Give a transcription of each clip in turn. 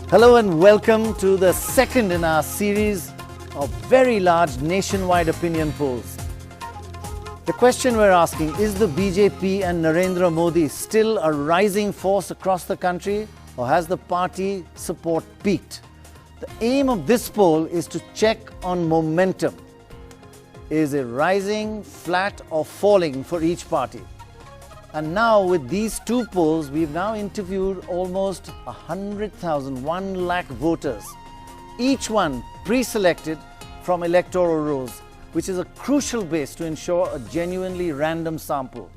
Hello and welcome to the second in our series of very large nationwide opinion polls. The question we're asking, is the BJP and Narendra Modi still a rising force across the country, or has the party support peaked? The aim of this poll is to check on momentum. Is it rising, flat or falling for each party? And now with these two polls, we've now interviewed almost 100,000, 1 lakh voters, each one pre-selected from electoral rolls, which is a crucial base to ensure a genuinely random sample.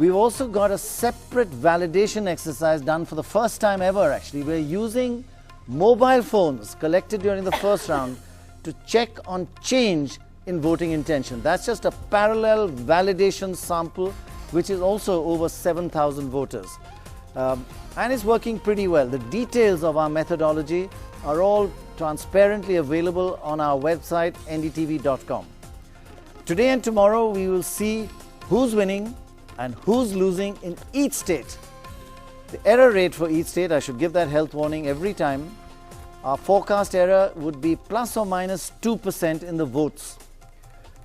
We've also got a separate validation exercise done for the first time ever actually. We're using mobile phones collected during the first round to check on change in voting intention. That's just a parallel validation sample which is also over 7,000 voters. And it's working pretty well. The details of our methodology are all transparently available on our website ndtv.com. Today and tomorrow we will see who's winning and who's losing in each state. The error rate for each state, I should give that health warning every time. Our forecast error would be plus or minus 2% in the votes.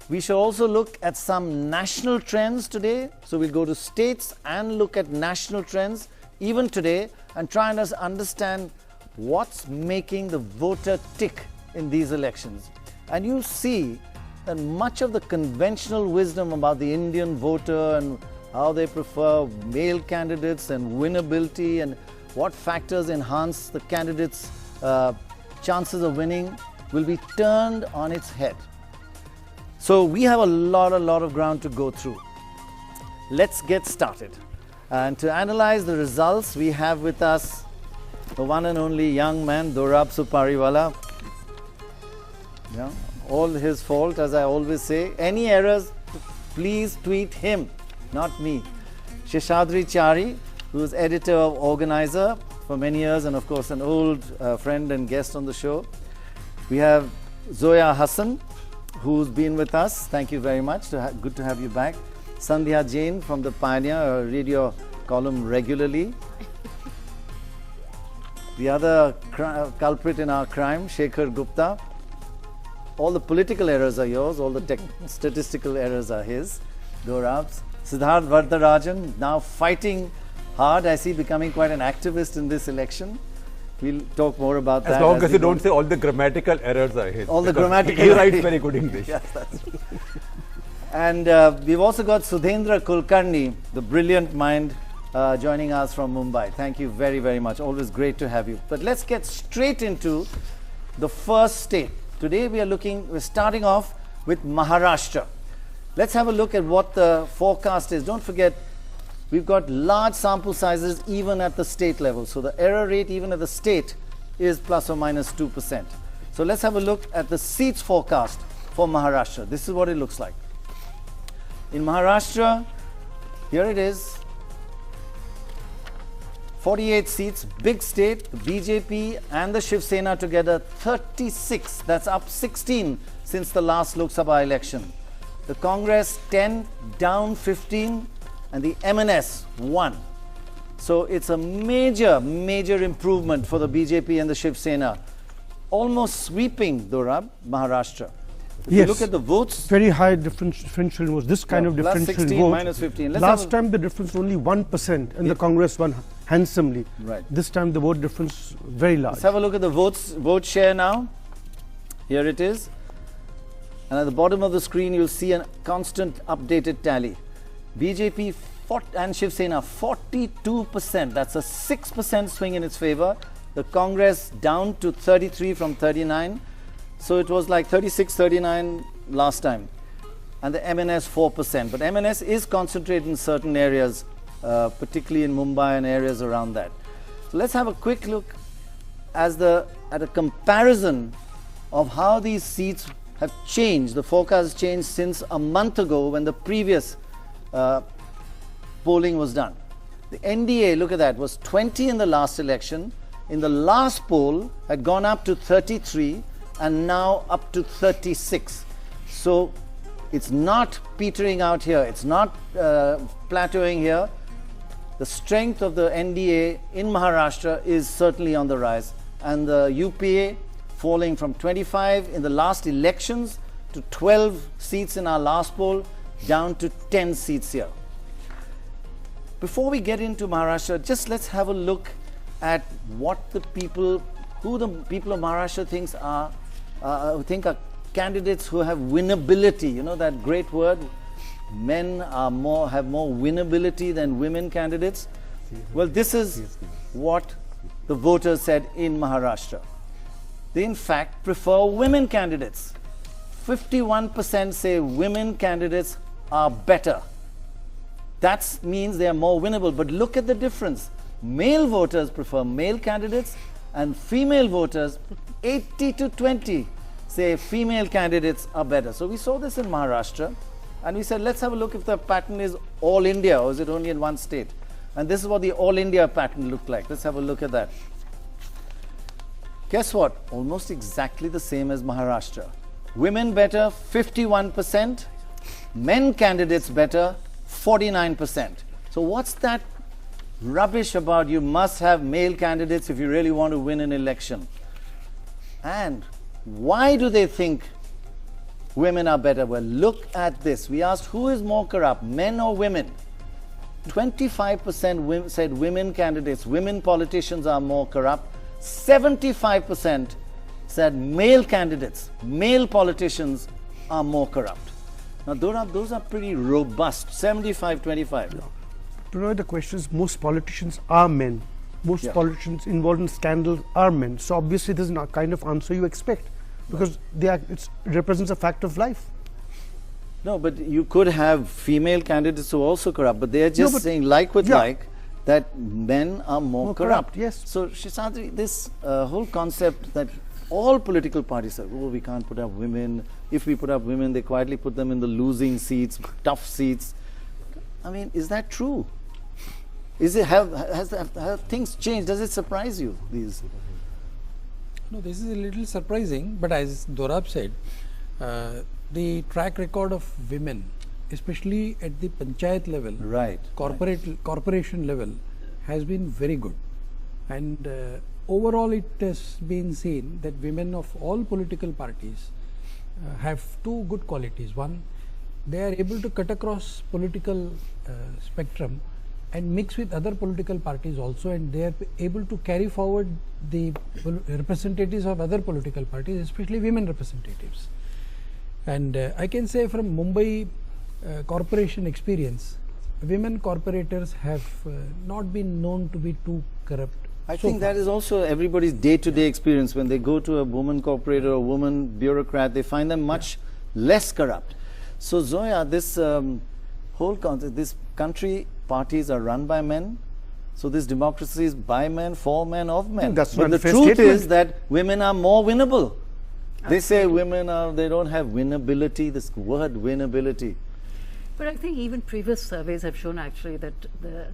We shall also look at some national trends today. So we'll go to states and look at national trends even today and try and understand what's making the voter tick in these elections. And you'll see that much of the conventional wisdom about the Indian voter and how they prefer male candidates and winnability and what factors enhance the candidates' chances of winning will be turned on its head. So we have a lot of ground to go through. Let's get started. And to analyze the results, we have with us the one and only young man, Dorab Supariwala. Yeah, all his fault, as I always say. Any errors, please tweet him, not me. Sheshadri Chari, who is editor of Organizer for many years and of course an old friend and guest on the show. We have Zoya Hassan, who's been with us. Thank you very much. Good to have you back. Sandhya Jain from the Pioneer, a radio column regularly. The other culprit in our crime, Shekhar Gupta. All the political errors are yours, all the statistical errors are his. Dorab's. Siddharth Vardarajan, now fighting hard. I see becoming quite an activist in this election. We'll talk more about that. As long as you don't say all the grammatical errors are his. All the grammatical errors. He writes very good English. Yes, that's true. And we've also got Sudhendra Kulkarni, the brilliant mind, joining us from Mumbai. Thank you very much. Always great to have you. But let's get straight into the first state. Today we're starting off with Maharashtra. Let's have a look at what the forecast is. Don't forget, we've got large sample sizes even at the state level. So the error rate even at the state is plus or minus 2%. So let's have a look at the seats forecast for Maharashtra. This is what it looks like. In Maharashtra, here it is. 48 seats, big state. The BJP and the Shiv Sena together 36. That's up 16 since the last Lok Sabha election. The Congress 10, down 15. And the MNS 1. So it's a major improvement for the BJP and the Shiv Sena. Almost sweeping, Dorab, Maharashtra. If you look at the votes, very high differential was this kind of differential plus 16, vote. minus 15. Last time the difference was only 1% and the Congress won handsomely. Right. This time the vote difference very large. Let's have a look at the vote share now. Here it is. And at the bottom of the screen you'll see a constant updated tally. BJP and Shiv Sena 42%. That's a 6% swing in its favor. The Congress down to 33 from 39. So it was like 36, 39 last time. And the MNS 4%. But MNS is concentrated in certain areas, particularly in Mumbai and areas around that. So let's have a quick look at a comparison of how these seats have changed. The forecast has changed since a month ago when the previous polling was done. The NDA, look at that, was 20 in the last election. In the last poll, had gone up to 33 and now up to 36. So it's not petering out here. It's not plateauing here. the strength of the NDA in Maharashtra is certainly on the rise, and the UPA falling from 25 in the last elections to 12 seats in our last poll, down to 10 seats here. Before we get into Maharashtra, just let's have a look at what the people, who the people of Maharashtra think are candidates who have winnability. You know that great word, men are have more winnability than women candidates. Well, this is what the voters said in Maharashtra. They in fact prefer women candidates. 51% say women candidates are better. That means they are more winnable. But look at the difference. Male voters prefer male candidates, and female voters, 80 to 20, say female candidates are better. So we saw this in Maharashtra, and we said, let's have a look if the pattern is all India or is it only in one state. And this is what the all India pattern looked like. Let's have a look at that. Guess what? Almost exactly the same as Maharashtra. Women better, 51%. Men candidates better, 49%. So what's that rubbish about you must have male candidates if you really want to win an election? And why do they think women are better? Well, look at this. We asked who is more corrupt, men or women? 25% said women candidates, women politicians are more corrupt. 75% said male candidates, male politicians are more corrupt. Now those are pretty robust, 75-25. Yeah. To know the question is, most politicians are men. Most politicians involved in scandals are men. So obviously this is not kind of answer you expect, because it represents a fact of life. No, but you could have female candidates who are also corrupt, but they are just saying like with like, that men are more corrupt. Yes. So Seemandhra, this whole concept that all political parties say, oh, we can't put up women. If we put up women, they quietly put them in the losing seats, tough seats. I mean, is that true? Is it have things changed? Does it surprise you? These? No, this is a little surprising. But as Dorab said, the track record of women, especially at the panchayat level, corporation level, has been very good. And overall, it has been seen that women of all political parties have two good qualities. One, they are able to cut across political spectrum and mix with other political parties also, and they are able to carry forward the representatives of other political parties, especially women representatives. And I can say from Mumbai corporation experience, women corporators have not been known to be too corrupt. I think that is also everybody's day-to-day experience. When they go to a woman corporator or a woman bureaucrat, they find them much less corrupt. So Zoya, this whole concept, this country, parties are run by men. So this democracy is by men, for men, of men. That's but the truth is that women are more winnable. They say women are, they don't have winnability, this word winnability. But I think even previous surveys have shown actually that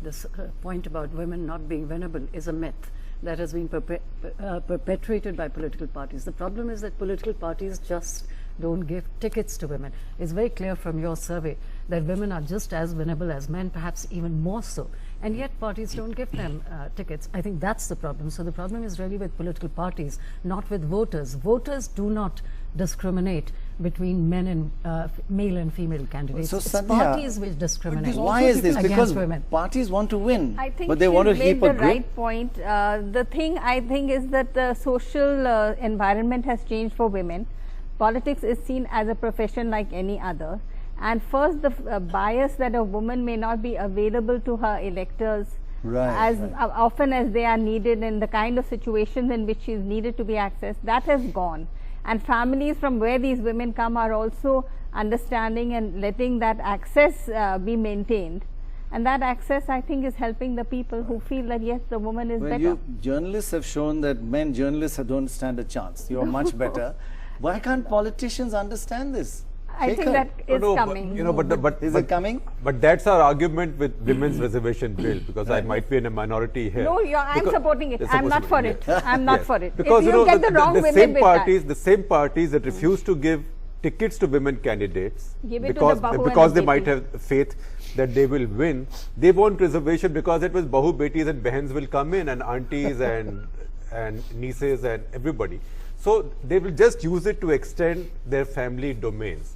this point about women not being winnable is a myth that has been perpetrated by political parties. The problem is that political parties just don't give tickets to women. It's very clear from your survey that women are just as winnable as men, perhaps even more so. And yet parties don't give them tickets. I think that's the problem. So the problem is really with political parties, not with voters. Voters do not discriminate between men and male and female candidates. So it's Sandhya, parties which discriminate. Why is this? Because women. Parties want to win, I think but they want to made keep the a grip. right point. The thing I think is that the social environment has changed for women. Politics is seen as a profession like any other. And first, the bias that a woman may not be available to her electors as often as they are needed in the kind of situations in which she is needed to be accessed, that has gone. And families from where these women come are also understanding and letting that access be maintained. And that access, I think, is helping the people who feel that, yes, the woman is better. You journalists have shown that men journalists don't stand a chance. You are much better. Why can't politicians understand this? I think that is coming. But is it coming? But that's our argument with women's reservation bill, because I might be in a minority here. No, I'm supporting it. I'm not for it. I'm not for it. Because if you get the wrong women the same parties that refuse to give tickets to women candidates give it because to the because they BJP. might have faith that they will win. They want reservation because it was Bahu Betis and Behens will come in, and aunties and nieces and everybody. So they will just use it to extend their family domains.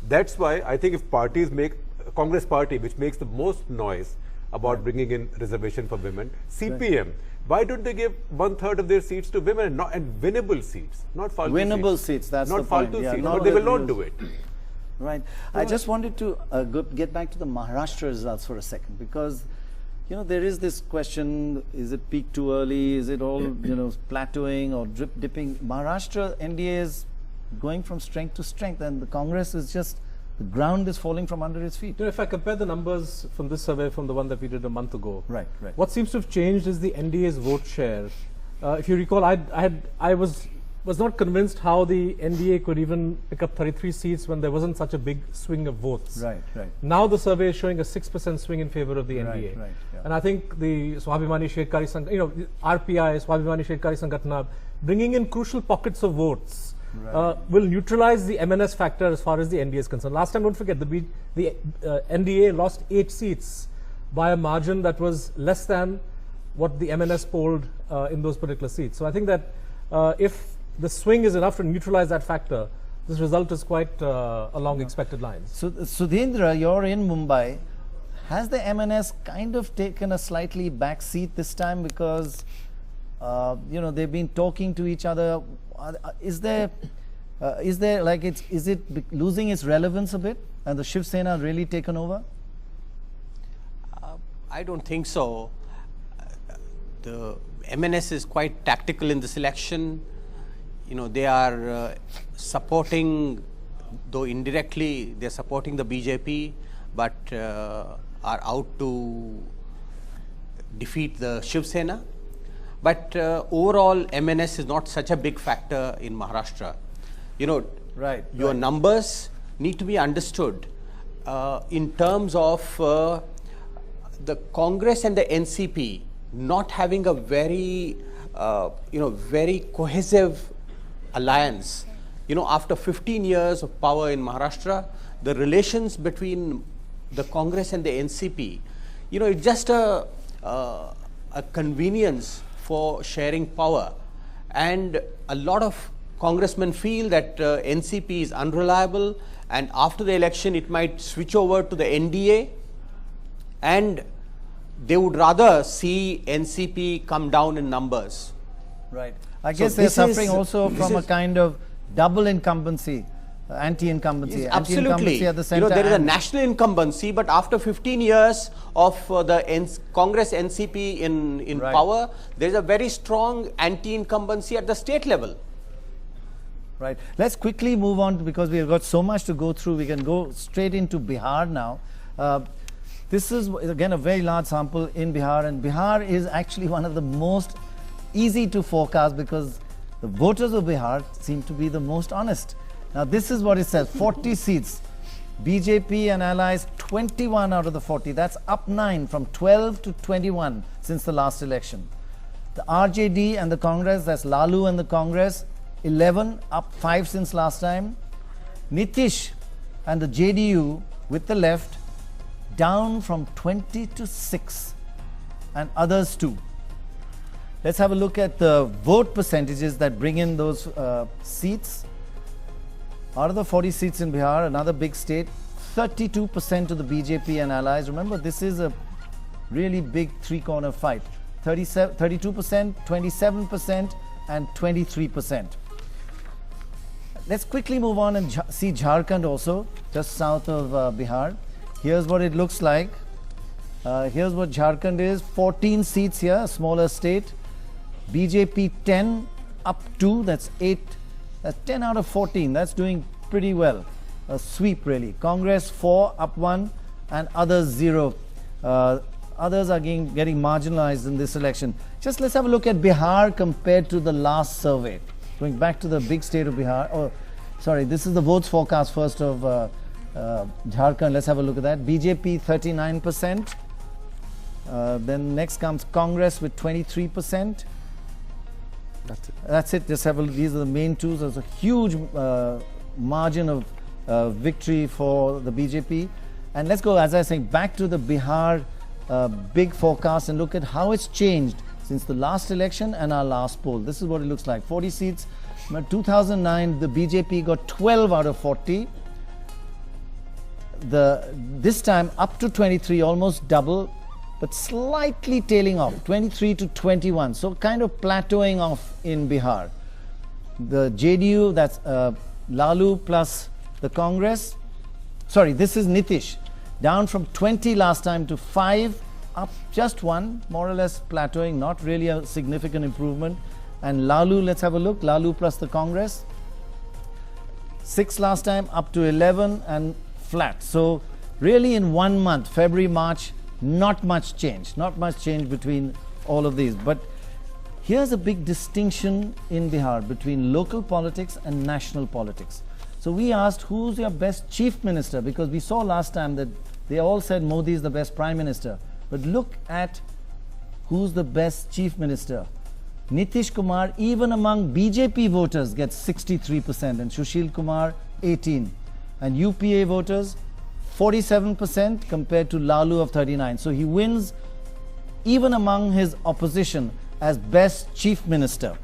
That's why I think if parties make, Congress party, which makes the most noise about bringing in reservation for women, CPM, why don't they give 1/3 of their seats to women and winnable seats, not faltu winnable seats, that's not the point. faltu Yeah, seats, not but they will that not do it. Right. I just wanted to get back to the Maharashtra results for a second, because there is this question, is it peak too early, is it all plateauing or dipping? Maharashtra NDA is going from strength to strength, and the Congress is just, the ground is falling from under its feet. If I compare the numbers from this survey from the one that we did a month ago, right. What seems to have changed is the NDA's vote share. If you recall, I was not convinced how the NDA could even pick up 33 seats when there wasn't such a big swing of votes. Right. Now the survey is showing a 6% swing in favor of the NDA. Right, yeah. And I think the Swabhimani Shetkari RPI, Swabhimani Shetkari Sangatna, bringing in crucial pockets of votes will neutralize the MNS factor as far as the NDA is concerned. Last time, don't forget, the NDA lost 8 seats by a margin that was less than what the MNS polled in those particular seats. So I think that if the swing is enough to neutralize that factor, this result is quite along expected lines. So, Sudhindra, you're in Mumbai. Has the MNS kind of taken a slightly back seat this time, because they've been talking to each other? Is it losing its relevance a bit, and the Shiv Sena really taken over? I don't think so. The MNS is quite tactical in this election. They are supporting, though indirectly, they're supporting the BJP, but are out to defeat the Shiv Sena. But overall, MNS is not such a big factor in Maharashtra. Your numbers need to be understood in terms of the Congress and the NCP not having a very, very cohesive alliance. After 15 years of power in Maharashtra, the relations between the Congress and the NCP, it's just a convenience for sharing power. And a lot of congressmen feel that NCP is unreliable, and after the election it might switch over to the NDA, and they would rather see NCP come down in numbers. Right. I guess they're suffering also from a kind of double incumbency, anti-incumbency. Yes, absolutely. At the center, there is a national incumbency, but after 15 years of the Congress NCP in power, there is a very strong anti-incumbency at the state level. Right. Let's quickly move on, because we have got so much to go through. We can go straight into Bihar now. This is again a very large sample in Bihar, and Bihar is actually one of the most easy to forecast, because the voters of Bihar seem to be the most honest. Now this is what it says: 40 seats, BJP and allies 21 out of the 40. That's up 9 from 12 to 21 since the last election. The RJD and the Congress, that's Lalu and the Congress, 11, up 5 since last time. Nitish and the JDU with the left, down from 20 to 6, and others too. Let's have a look at the vote percentages that bring in those seats. Out of the 40 seats in Bihar, another big state, 32% to the BJP and allies. Remember, this is a really big three-corner fight. 32%, 27%, and 23%. Let's quickly move on and see Jharkhand also, just south of Bihar. Here's what it looks like. Here's what Jharkhand is. 14 seats here, a smaller state. BJP 10, up 2, that's 8. That's 10 out of 14. That's doing pretty well. A sweep, really. Congress 4, up 1, and others 0. Others are getting marginalized in this election. Just let's have a look at Bihar compared to the last survey. Going back to the big state of Bihar. Oh, sorry, this is the votes forecast first of Jharkhand. Let's have a look at that. BJP 39%. Then next comes Congress with 23%. That's it. Just have a look. These are the main two. There's a huge margin of victory for the BJP. And let's go, as I was saying, back to the Bihar big forecast and look at how it's changed since the last election and our last poll. This is what it looks like. 40 seats. In 2009, the BJP got 12 out of 40. This time up to 23, almost double, but slightly tailing off, 23 to 21. So kind of plateauing off in Bihar. The JDU, that's Lalu plus the Congress. Sorry, this is Nitish. Down from 20 last time to 5, up just 1, more or less plateauing, not really a significant improvement. And Lalu, let's have a look, Lalu plus the Congress. 6 last time, up to 11 and flat. So really in 1 month, February, March, not much change between all of these. But here's a big distinction in Bihar between local politics and national politics. So we asked, who's your best chief minister? Because we saw last time that they all said Modi is the best prime minister. But look at who's the best chief minister. Nitish Kumar, even among BJP voters, gets 63% and Sushil Kumar 18%. And UPA voters 47% compared to Lalu of 39%. So he wins even among his opposition as best chief minister.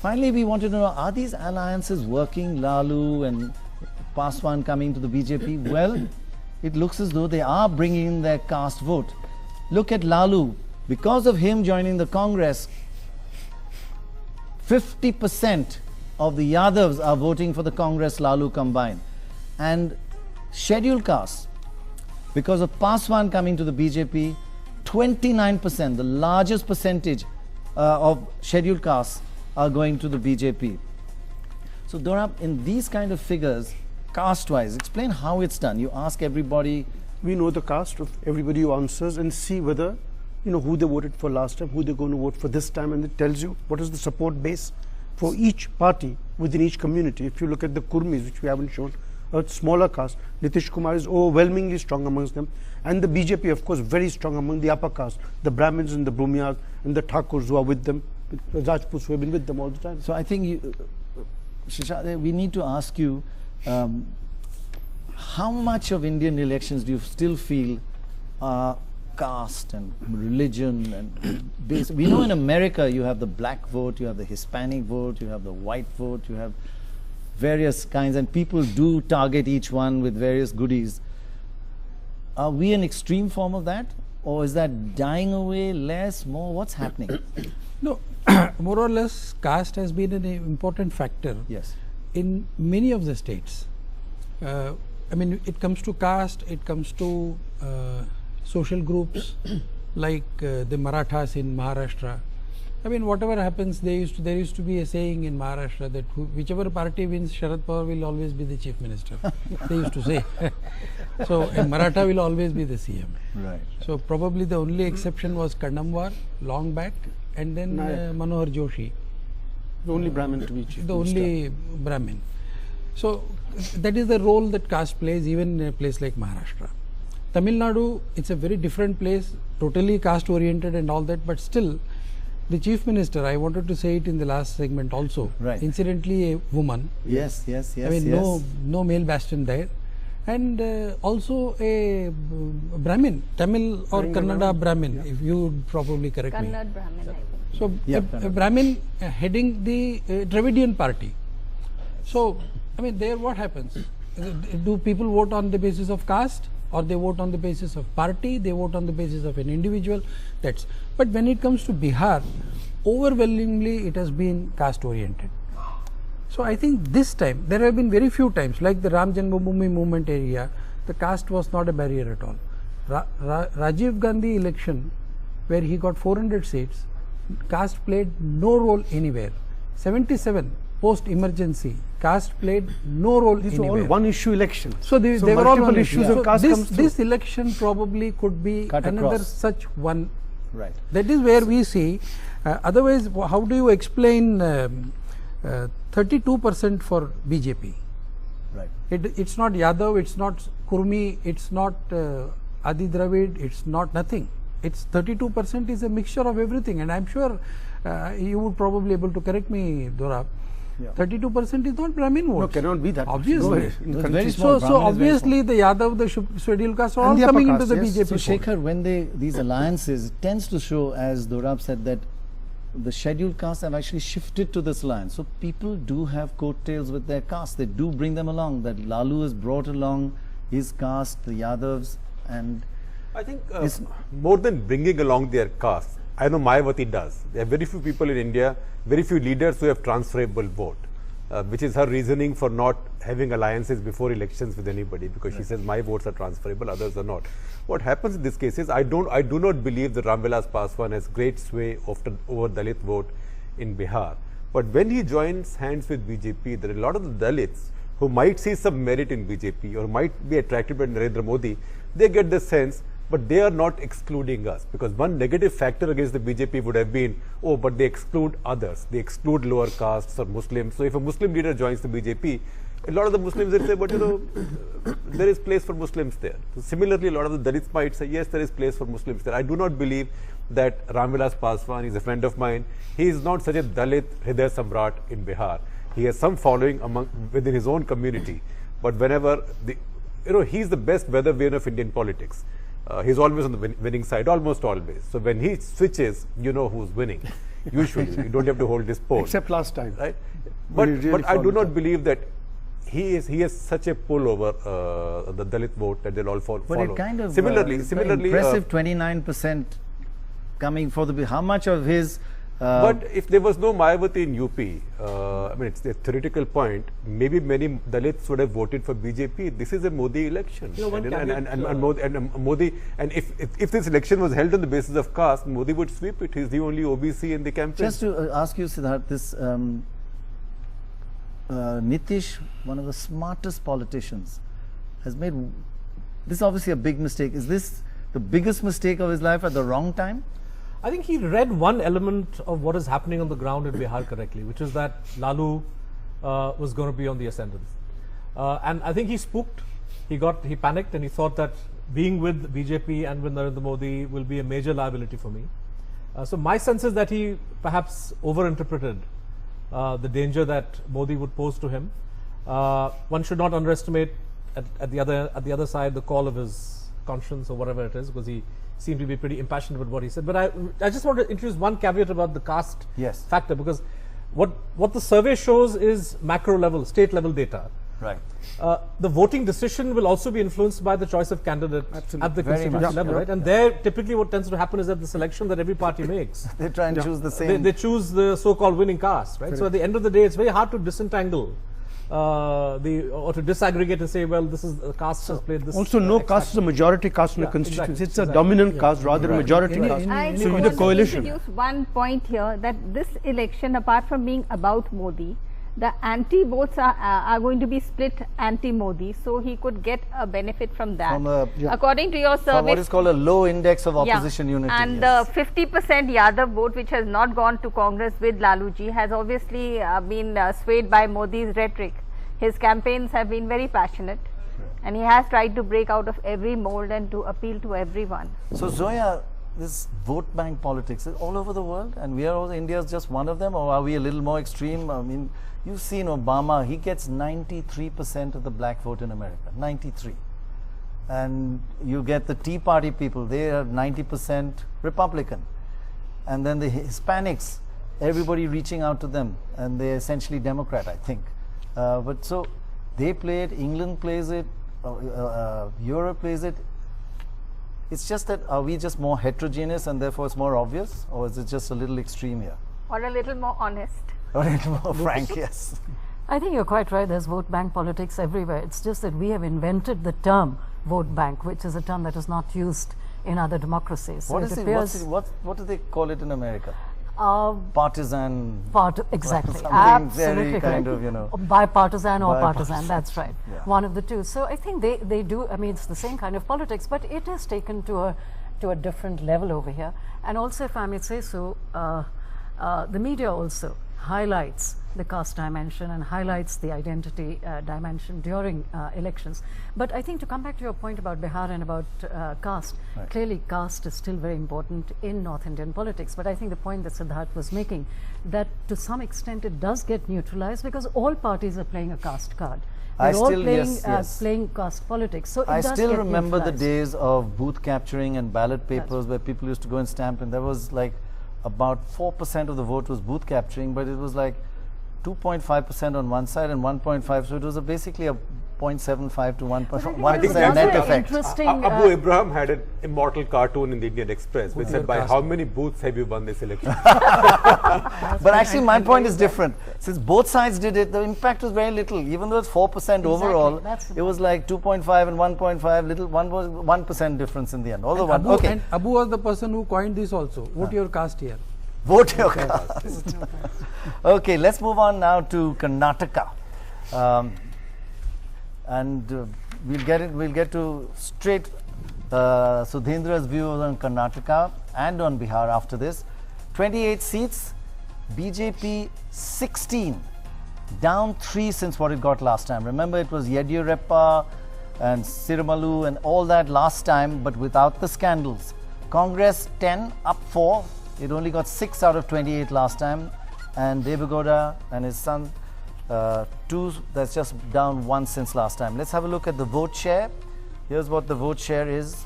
Finally, we wanted to know, are these alliances working? Lalu and Paswan coming to the BJP? Well, it looks as though they are bringing in their caste vote. Look at Lalu. Because of him joining the Congress, 50% of the Yadavs are voting for the Congress Lalu combined. And scheduled castes, because of Paswan coming to the BJP, 29%, the largest percentage of scheduled castes are going to the BJP. So Dorab, in these kind of figures, caste-wise, explain how it's done. You ask everybody. We know the caste of everybody who answers and see whether, who they voted for last time, who they're going to vote for this time, and it tells you what is the support base for each party within each community. If you look at the Kurmis, which we haven't shown, a smaller caste, Nitish Kumar is overwhelmingly strong amongst them, and the BJP, of course, very strong among the upper caste, the Brahmins and the Bhumiyas and the Thakurs who are with them, the Rajputs who have been with them all the time. So I think, Shisha, we need to ask you, how much of Indian elections do you still feel are caste and religion and base? We know in America you have the black vote, you have the Hispanic vote, you have the white vote, you have various kinds, and people do target each one with various goodies. Are we an extreme form of that? Or is that dying away, less, more? What's happening? No, more or less caste has been an important factor. Yes. In many of the states. I mean, it comes to caste, it comes to social groups like the Marathas in Maharashtra. I mean, whatever happens, there used to be a saying in Maharashtra that whichever party wins, Sharad Pawar will always be the chief minister. They used to say. So a Maratha will always be the CM. Right. So probably the only exception was Kandamwar long back, and then Manohar Joshi. The only Brahmin to be chief The minister. only Brahmin. So that is the role that caste plays even in a place like Maharashtra. Tamil Nadu, it's a very different place, totally caste oriented and all that, but still the chief minister, I wanted to say it in the last segment also, right. Incidentally a woman. Yes, yes, yes. I mean, yes. no male bastion there. And also a Brahmin, Tamil or Kannada Brahmin, yeah. If you would probably correct me. Kannada Brahmin, I think. So yeah, a Brahmin heading the Dravidian party. So, I mean, there what happens? Do people vote on the basis of caste, or they vote on the basis of party, they vote on the basis of an individual? But when it comes to Bihar, overwhelmingly it has been caste oriented. So I think this time, there have been very few times, like the Ram Janmabhoomi movement area, the caste was not a barrier at all. Rajiv Gandhi election, where he got 400 seats, caste played no role anywhere. 77 post-emergency, caste played no role These anywhere. are all one-issue elections. So they were all multiple one issues issue. of caste So comes through. this election probably could be Cut another across. such one. Right. That is where we see. Otherwise, how do you explain 32% for BJP? Right. It's not Yadav, it's not Kurmi, it's not Adi Dravid, it's not nothing. It's 32% is a mixture of everything, and I'm sure you would probably able to correct me, Dorab. 32% is not Brahmin votes. No, cannot be that. Obviously. No, very small. So obviously the Yadav, the scheduled caste are all And the coming upper into the caste, yes. BJP So fold. Shekhar, when these alliances, it tends to show, as Dorab said, that the scheduled castes have actually shifted to this alliance. So people do have coattails with their caste. They do bring them along. That Lalu has brought along his caste, the Yadavs, and I think more than bringing along their caste, I know Mayawati does. There are very few people in India, very few leaders who have transferable vote, which is her reasoning for not having alliances before elections with anybody, because she says my votes are transferable, others are not. What happens in this case is I do not believe that Ramvilas Paswan has great sway over Dalit vote in Bihar. But when he joins hands with BJP, there are a lot of the Dalits who might see some merit in BJP or might be attracted by Narendra Modi. They get the sense, but they are not excluding us, because one negative factor against the BJP would have been, oh, but they exclude others. They exclude lower castes or Muslims. So if a Muslim leader joins the BJP, a lot of the Muslims will say, but you know, there is place for Muslims there. So similarly, a lot of the Dalits might say, yes, there is place for Muslims there. I do not believe that Ramvilas Paswan is a friend of mine. He is not such a Dalit Hriday Samrat in Bihar. He has some following within his own community. But whenever, he's the best weather vane of Indian politics. He's always on the winning side, almost always. So when he switches, you know who's winning. Usually, you don't have to hold this poll. Except last time. Right? But I do not believe that he has such a pull over the Dalit vote that they'll all follow. but it kind of similarly, impressive 29% coming for the. How much of his? But if there was no Mayawati in UP, I mean, it's a theoretical point. Maybe many Dalits would have voted for BJP. This is a Modi election, Modi. And if this election was held on the basis of caste, Modi would sweep it. He's the only OBC in the campaign. Just to ask you, Siddharth, this Nitish, one of the smartest politicians, has made this is obviously a big mistake. Is this the biggest mistake of his life at the wrong time? I think he read one element of what is happening on the ground in Bihar correctly, which is that Lalu was going to be on the ascendant. And I think he spooked, he panicked, and he thought that being with BJP and with Narendra Modi will be a major liability for me. So my sense is that he perhaps overinterpreted the danger that Modi would pose to him. One should not underestimate at the other side the call of his conscience or whatever it is, because he seemed to be pretty impassioned with what he said. But I just want to introduce one caveat about the caste factor, because what the survey shows is macro level, state level data. Right. The voting decision will also be influenced by the choice of candidate at the constituency level, right? And there, typically what tends to happen is that the selection that every party makes, they try and choose the same. They choose the so-called winning caste, right? So at the end of the day, it's very hard to disentangle or to disaggregate and say, well, this is the caste has played this. Also, no caste is a majority caste in a constituency. It's a dominant caste rather than majority caste. I So you need a coalition. introduce one point here, that this election, apart from being about Modi, the anti-votes are going to be split anti-Modi, so he could get a benefit from that. According to your survey, from what is called a low index of opposition unity. And the 50% Yadav vote, which has not gone to Congress with Laluji, has obviously been swayed by Modi's rhetoric. His campaigns have been very passionate, and he has tried to break out of every mold and to appeal to everyone. So Zoya, this vote bank politics is all over the world, and we are all, India is just one of them, or are we a little more extreme? I mean, you've seen Obama, he gets 93% of the black vote in America, 93. And you get the Tea Party people, they are 90% Republican. And then the Hispanics, everybody reaching out to them, and they're essentially Democrat, I think. But so they play it, England plays it, Europe plays it. It's just that, are we just more heterogeneous and therefore it's more obvious, or is it just a little extreme here? Or a little more honest. Or a little more frank, yes. I think you're quite right. There's vote bank politics everywhere. It's just that we have invented the term vote bank, which is a term that is not used in other democracies. So What do they call it in America? Partisan. Exactly. Absolutely. Kind of, you know. Bipartisan or partisan, that's right. Yeah. One of the two. So I think they do, I mean, it's the same kind of politics, but it is taken to a different level over here. And also, if I may say so, the media also highlights the caste dimension and highlights the identity dimension during elections. But I think to come back to your point about Bihar and about caste, clearly caste is still very important in North Indian politics. But I think the point that Siddharth was making, that to some extent it does get neutralized because all parties are playing a caste card. They're all playing caste politics. So I still remember the days of booth capturing and ballot papers where people used to go and stamp, and there was like about 4% of the vote was booth capturing, but it was like 2.5% on one side and 1.5, so it was basically a 0.75 to 1% net effect. Abu Ibrahim had an immortal cartoon in the Indian Express which said, by how many booths have you won this election? But actually my point is different. Since both sides did it, the impact was very little. Even though it's 4% overall, it was like 2.5 and 1.5, little 1% difference in the end. Although and Abu was the person who coined this also. Vote your caste here. Vote your caste. Okay, let's move on now to Karnataka. We'll get to straight Sudhendra's view on Karnataka and on Bihar after this. 28 seats, BJP 16, down 3 since what it got last time. Remember, it was Yediyurappa and Siramalu and all that last time, but without the scandals. Congress 10, up 4. It only got 6 out of 28 last time, and Devegowda and his son 2, that's just down 1 since last time. Let's have a look at the vote share. Here's what the vote share is.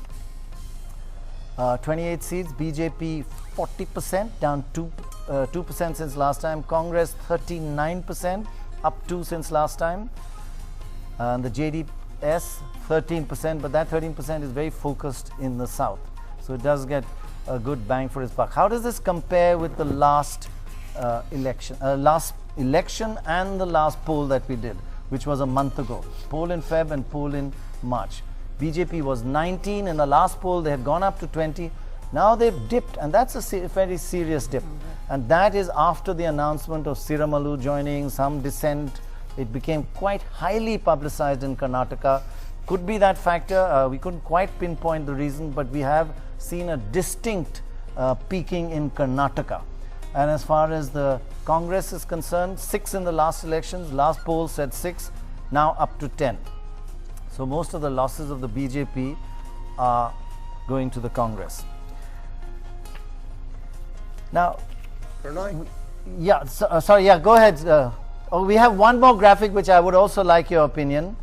28 seats, BJP 40%, down 2% since last time. Congress 39%, up 2 since last time. And the JDS 13%, but that 13% is very focused in the south. So it does get a good bang for its buck. How does this compare with the last election and the last poll that we did, which was a month ago? Poll in Feb and poll in March. BJP was 19 in the last poll. They had gone up to 20. Now they've dipped, and that's a very serious dip. And that is after the announcement of Siramalu joining, some dissent. It became quite highly publicized in Karnataka. Could be that factor. We couldn't quite pinpoint the reason, but we have seen a distinct peaking in Karnataka. And as far as the Congress is concerned, 6 in the last elections. Last poll said 6, now up to 10. So most of the losses of the BJP are going to the Congress. Now, Prannoy? Yeah, sorry, yeah, go ahead. We have one more graphic which I would also like your opinion.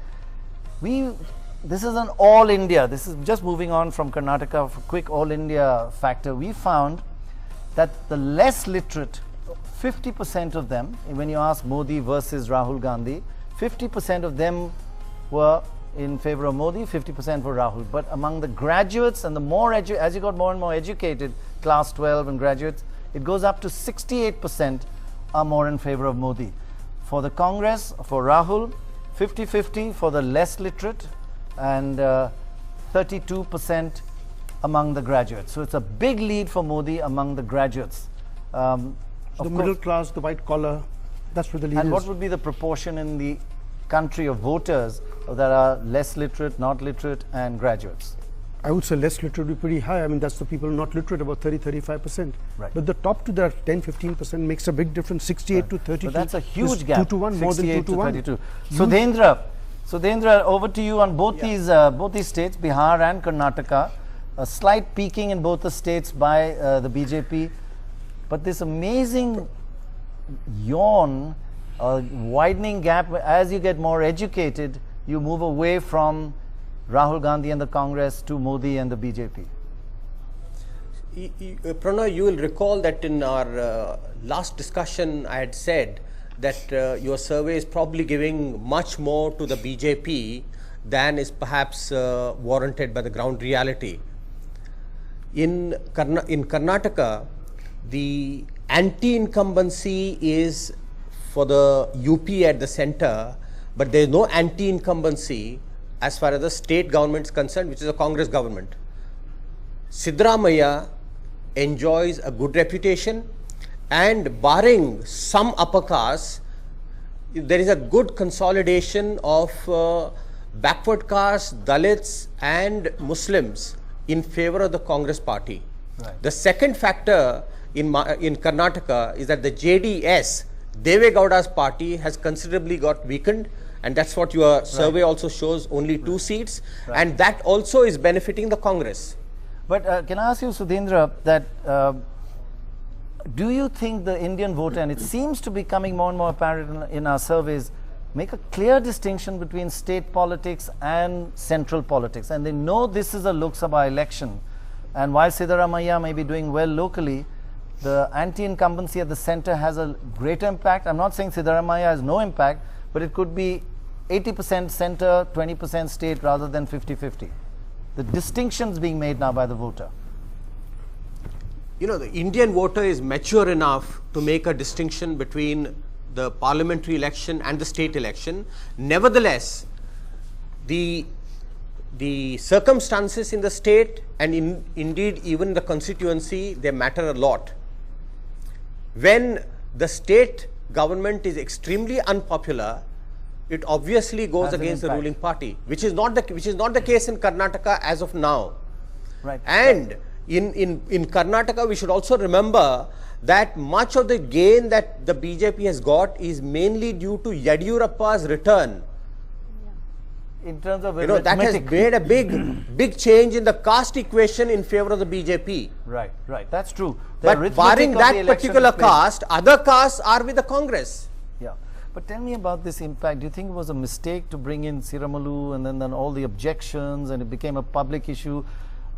This is an all India, this is just moving on from Karnataka, for quick all India factor. We found that the less literate, 50% of them, when you ask Modi versus Rahul Gandhi, 50% of them were in favor of Modi, 50% for Rahul. But among the graduates and the more, as you got more and more educated, class 12 and graduates, it goes up to 68% are more in favor of Modi. For the Congress, for Rahul, 50-50 for the less literate, and 32% among the graduates. So it's a big lead for Modi among the graduates. The middle class, the white collar, that's where the lead is. And what would be the proportion in the country of voters that are less literate, not literate, and graduates? I would say less literate would be pretty high. I mean, that's the people not literate, about 30-35%. Right. But the top to that 10-15% makes a big difference, 68 to 32. So that's a huge gap. 2 to 1, more than 2 to 1. 32. Sudhendra, over to you on both these states, Bihar and Karnataka. A slight peaking in both the states by the BJP, but this amazing widening gap. As you get more educated, you move away from Rahul Gandhi and the Congress to Modi and the BJP. Prannoy, you will recall that in our last discussion I had said that your survey is probably giving much more to the BJP than is perhaps warranted by the ground reality. In Karnataka, the anti-incumbency is for the UP at the center, but there is no anti-incumbency as far as the state government is concerned, which is a Congress government. Siddaramaiah enjoys a good reputation, and barring some upper caste, there is a good consolidation of backward castes, Dalits and Muslims in favor of the Congress party. Right. The second factor in Karnataka is that the JDS Deve Gowda's party has considerably got weakened, and that's what your survey also shows, only 2 seats, and that also is benefiting the Congress. But can I ask you, Sudhindra, that do you think the Indian voter, and it seems to be coming more and more apparent in our surveys, make a clear distinction between state politics and central politics, and they know this is a Lok Sabha election, and while Siddaramaiah may be doing well locally, the anti-incumbency at the center has a greater impact. I'm not saying Siddaramaiah has no impact, but it could be 80% center, 20% state rather than 50-50. The distinctions being made now by the voter. You know, the Indian voter is mature enough to make a distinction between the parliamentary election and the state election. Nevertheless, the circumstances in the state and indeed even the constituency, they matter a lot. When the state government is extremely unpopular, it obviously goes against the ruling party, which is not the case in Karnataka as of now. Right. And in Karnataka, we should also remember that much of the gain that the BJP has got is mainly due to Yadiyurappa's return. In terms of that has made a big change in the caste equation in favor of the BJP. Right, that's true. But barring that particular caste, other castes are with the Congress. Yeah, but tell me about this impact. Do you think it was a mistake to bring in Siramalu and then all the objections and it became a public issue?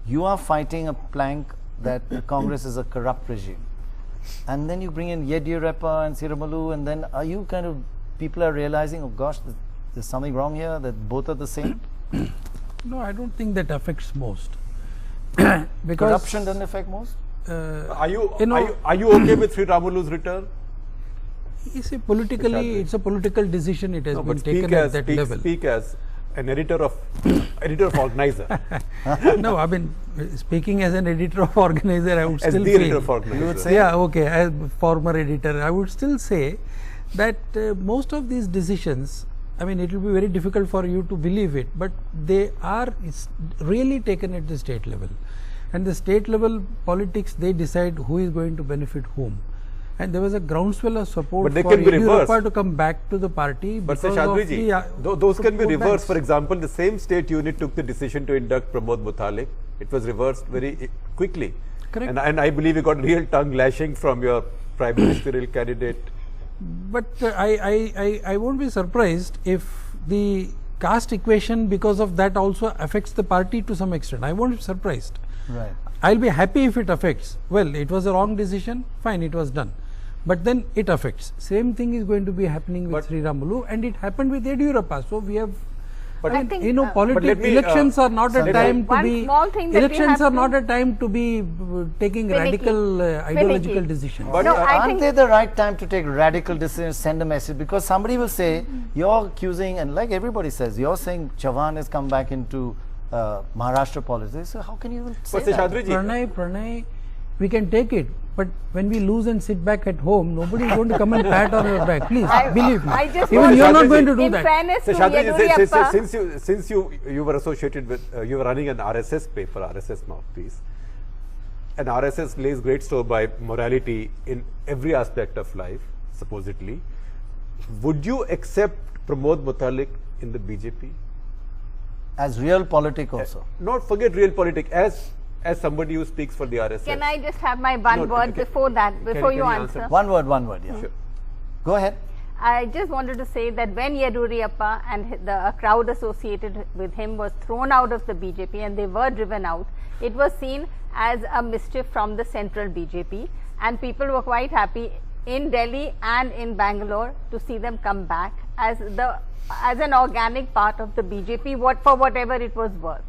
You are fighting a plank that the Congress is a corrupt regime. And then you bring in Yediyurappa and Siramalu, and then are you kind of, people are realizing, oh gosh, there's something wrong here, that both are the same? No, I don't think that affects most. Because corruption doesn't affect most? Are you okay with Sri Ramulu's return? It's a political decision. It has been taken at that level. Speak as an editor of Organizer. No, I mean, speaking as an editor of Organizer, I would as still the say, editor of Organizer. You would say? Yeah, okay, as former editor, I would still say that most of these decisions, I mean, it will be very difficult for you to believe it, but it's really taken at the state level. And the state level politics, they decide who is going to benefit whom. And there was a groundswell of support for Yediyurappa to come back to the party. But those can be reversed. For example, the same state unit took the decision to induct Pramod Mutalik. It was reversed very quickly. Correct. And I believe you got real tongue lashing from your prime ministerial candidate. But I won't be surprised if the caste equation because of that also affects the party to some extent. I won't be surprised. Right. I'll be happy if it affects. Well, it was a wrong decision, fine, it was done. But then it affects. Same thing is going to be happening with Sri Ramulu, and it happened with Yediyurappa. So we have, elections are not a time to be. Elections are not a time to be taking radical ideological decisions. But aren't they the right time to take radical decisions, send a message? Because somebody will say, you're accusing, and like everybody says, you're saying Chavan has come back into Maharashtra politics. So how can you even say that? Prannoy, we can take it, but when we lose and sit back at home, nobody is going to come and pat on your back. Please believe me. Even you are not going to do that. Since you were associated with, you were running an RSS paper, RSS mouthpiece, and RSS lays great store by morality in every aspect of life, supposedly. Would you accept Pramod Mutalik in the BJP? As real politic also? Not forget real politic, as somebody who speaks for the RSS. Can I just have my word before that, before you answer? One word, yeah. Sure. Go ahead. I just wanted to say that when Yediyurappa and the crowd associated with him was thrown out of the BJP and they were driven out, it was seen as a mischief from the central BJP, and people were quite happy in Delhi and in Bangalore to see them come back as an organic part of the BJP, for whatever it was worth.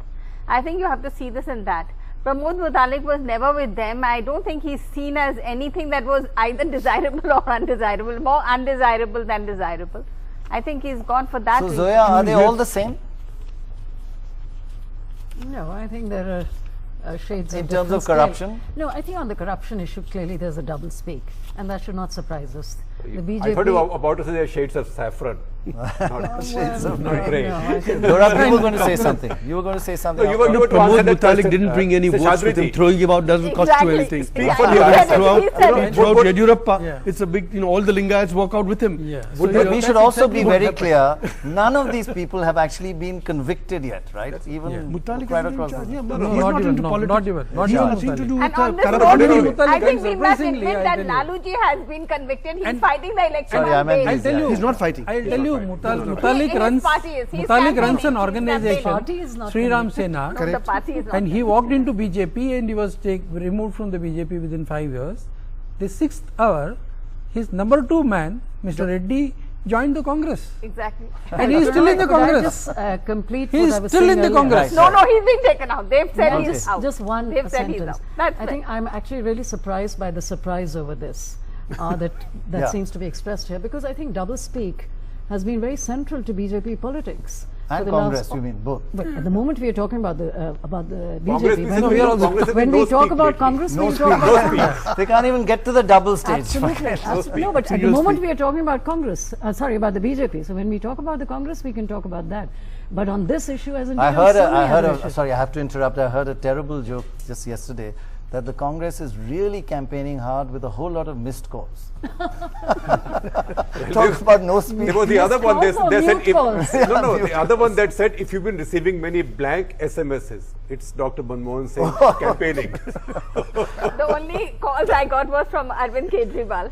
I think you have to see this in that. Pramod Mutalik was never with them. I don't think he's seen as anything that was either desirable or undesirable, more undesirable than desirable. I think he's gone for that reason. Zoya, are they all the same? No, I think there are shades in terms of corruption? No, I think on the corruption issue, clearly there's a double speak, and that should not surprise us. The BJP, I thought you were about to say there are shades of saffron. Shades of Not grey. great. Dora, you were going to say something. You were going to say something. No, you were to answer Pramod that Mutalik question. didn't bring any Say, votes with him. Shadriti. Throwing him out doesn't cost you anything. Speak for the You other have side. throughout, He said it. throughout Yadurappa, Yeah. it's a big, all the Lingayats walk out with him. Yeah. So But we should also be exactly what very happened. clear, none of these people have actually been convicted yet, right? Even Mutalik right is in across charge. the- Yeah, No, he's not not even, into no, politics. not even, not He even has nothing to Mutalik. do with And on this corrupt note, anyway. Mutalik, I think we must surprisingly, admit I that tell you. Laluji has been convicted. He's And- fighting the election Sorry, I on meant bail. I'll tell you. He's not fighting. I'll tell you, Mutalik In his runs. party is. He's Mutalik runs campaigning. an He's organization, Party is not Sri Ram convicted. Sena, No, the party is not. and he walked into BJP and he was removed from the BJP within 5 years. The 6th hour, his number 2 man, Mr. Reddy, joined the Congress, Exactly. and he is still in the Could I Congress. just complete He what is I was still saying in the earlier? Congress. No, he's been taken out. They've said No, he's out. Just one They've said he's sentence. out. That's I think I'm actually really surprised by the surprise over this that Yeah. seems to be expressed here, because I think double speak has been very central to BJP politics. for And the Congress, last- you mean, both. But at the moment we are talking about the Congress, BJP, we when said we, no, Congress has when been we no talk speak about lately. Congress, No we speak, talk no about speak. They can't even get to the double stage. Absolutely. No, but at the you'll moment speak. we are talking about Congress, sorry, about the BJP. So when we talk about the Congress, we can talk about that. But on this issue, as in I heard, so many other issues. sorry, I have to interrupt. I heard a terrible joke just yesterday that the Congress is really campaigning hard with a whole lot of missed calls. Talk about no speak. There was the other one. calls or They said mute calls? the other one that said if you've been receiving many blank SMSs, it's Dr. Manmohan Singh campaigning. The only calls I got was from Arvind Kejriwal.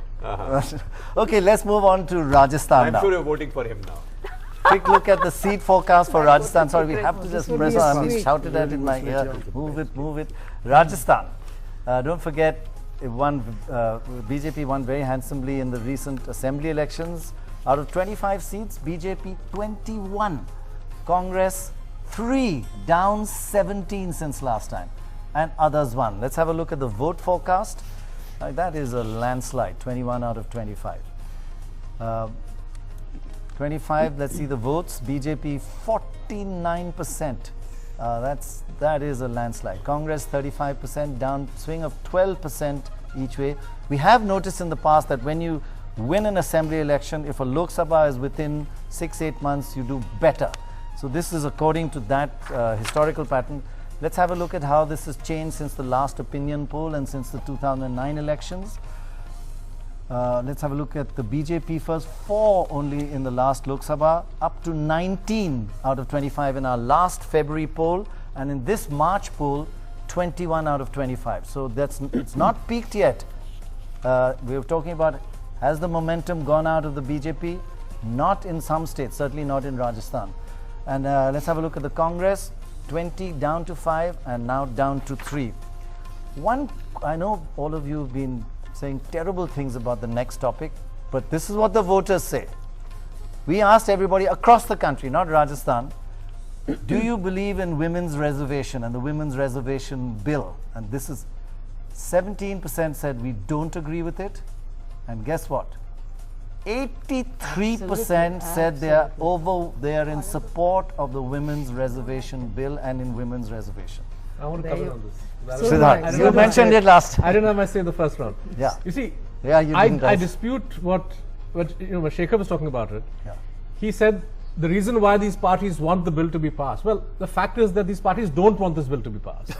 Okay, let's move on to Rajasthan I'm now. sure you're voting for him now. Quick look at the seat forecast for Rajasthan. Sorry, we have to just would press be a on. I mean, sweet- shouted at in my ear. Move it, move it. Rajasthan. Don't forget, it won, BJP won very handsomely in the recent assembly elections. Out of 25 seats, BJP 21. Congress 3, down 17 since last time. And others 1. Let's have a look at the vote forecast. That is a landslide, 21 out of 25. 25, let's see the votes. BJP 49%. That is a landslide. Congress 35%, down swing of 12% each way. We have noticed in the past that when you win an assembly election, if a Lok Sabha is within 6-8 months, you do better. So this is according to that historical pattern. Let's have a look at how this has changed since the last opinion poll and since the 2009 elections. Let's have a look at the BJP first. 4 only in the last Lok Sabha, up to 19 out of 25 in our last February poll, and in this March poll, 21 out of 25. So it's not peaked yet. We were talking about, has the momentum gone out of the BJP? Not in some states, certainly not in Rajasthan. And let's have a look at the Congress. 20 down to 5 and now down to 3. I know all of you have been saying terrible things about the next topic, but this is what the voters say. We asked everybody across the country, not Rajasthan, do you believe in women's reservation and the women's reservation bill? And this is 17% said we don't agree with it. And guess what? 83% said they are in support of the women's reservation bill and in women's reservation. I want to comment on this. So Siddharth, right. you mentioned it last. I didn't have my say in the first round. Yeah. You see, Yeah, you didn't, I guys. dispute what Shekhar was talking about it. Yeah. He said the reason why these parties want the bill to be passed. Well, the fact is that these parties don't want this bill to be passed.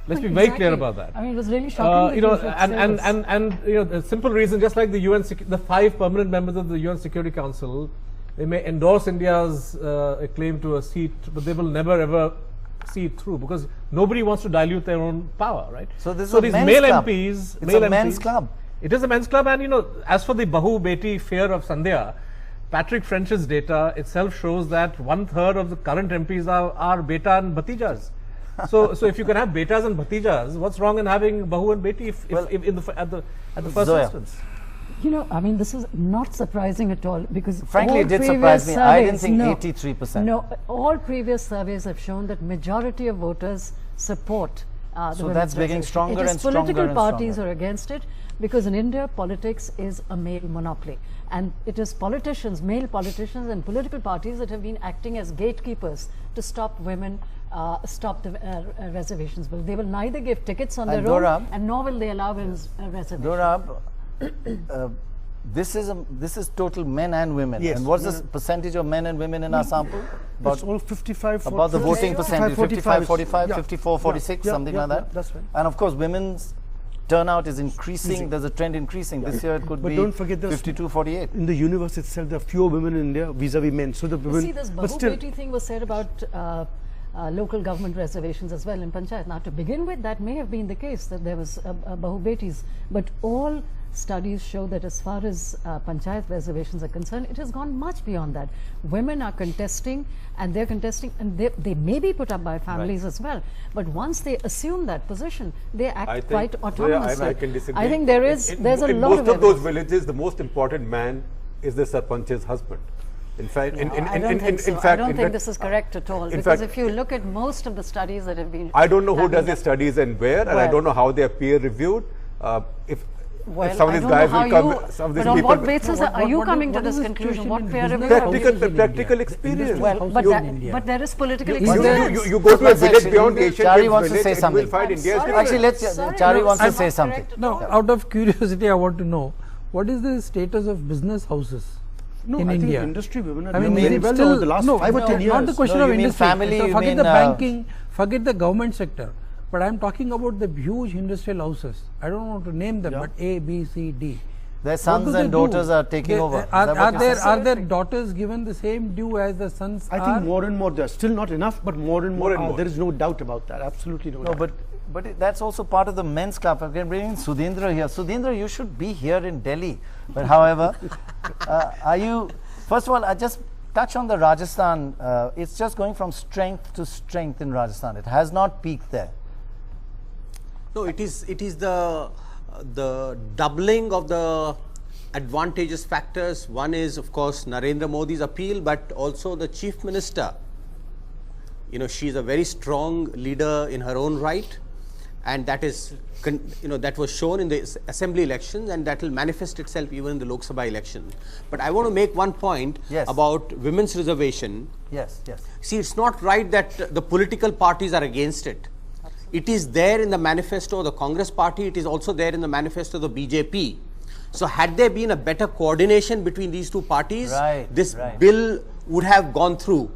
Let's be very clear about that. I mean, it was really shocking. The simple reason, just like the the 5 permanent members of the UN Security Council, they may endorse India's claim to a seat, but they will never ever see it through because nobody wants to dilute their own power, right? So this is these a men's male club. MPs, It's a men's club. It is a men's club, and as for the Bahu Beti fear of Sandhya, Patrick French's data itself shows that 1/3 of the current MPs are beta and bhatijas. So if you can have betas and bhatijas, what's wrong in having Bahu and Beti at the first Zoya. instance? I mean, this is not surprising at all because Frankly, all it did previous surprise me. I didn't surveys- think 83%. No, all previous surveys have shown that majority of voters support the So women's that's getting reservation. stronger It is and stronger political and parties stronger. are against it because in India, politics is a male monopoly. And it is politicians, male politicians and political parties that have been acting as gatekeepers to stop women, stop the reservations bill. They will neither give tickets on And their own Dora- and nor will they allow women's reservations. Dora, This is total men and women. Yes. And what's the percentage of men and women in our sample? About, it's all 55. about the voting percentage, 55, 45, yeah. 54, 46, something like that. That's right. And of course, women's turnout is increasing. There's a trend increasing. This year it could be don't forget 52, 48. In the universe itself, there are fewer women in India vis-a-vis men. So the women. See, this Bahubeti thing was said about local government reservations as well in Panchayat. Now, to begin with, that may have been the case, that there was Bahubetis, but all studies show that as far as Panchayat reservations are concerned, it has gone much beyond that. Women are contesting, and they're contesting, and they may be put up by families as well. But once they assume that position, they act quite autonomously. I can disagree. I think there's a lot of In most of those evidence. villages, the most important man is the sarpanch's husband. In fact, I don't think so. I don't think this is correct at all. Because if you look at most of the studies that have been, I don't know who does these studies and where, and I don't know how they are peer reviewed. well, some of these guys will come. Some of these but on people. what basis are you coming to this conclusion? What peer review? Practical experience. Well, but there is political You experience. go to a village beyond Asian Chari Games wants to village say and you something. will find India is different. Actually, Chari wants to say something. No, out of curiosity, I want to know, what is the status of business houses in I India? think industry women are I mean, doing very is it well still over the last 5 or 10 years. Not the question No, of you mean industry. family, So you forget mean, the banking, forget the government sector. But I am talking about the huge industrial houses. I don't want to name them, but A, B, C, D. Their sons and daughters are taking over. Are their daughters given the same due as the sons I think more and more, there are still not enough, but more and more. There is no doubt about that. Absolutely no doubt. But that's also part of the men's club. I'm bringing Sudhindra here. Sudhindra, you should be here in Delhi. But however, are you, first of all, I just touch on the Rajasthan. It's just going from strength to strength in Rajasthan. It has not peaked there. No, it is the doubling of the advantageous factors. One is, of course, Narendra Modi's appeal, but also the Chief Minister. You know, she is a very strong leader in her own right, and that is, that was shown in the assembly elections, and that will manifest itself even in the Lok Sabha election. But I want to make one point about women's reservation. Yes. See, it's not right that the political parties are against it. It is there in the manifesto of the Congress party. It is also there in the manifesto of the BJP. So had there been a better coordination between these two parties, this bill would have gone through.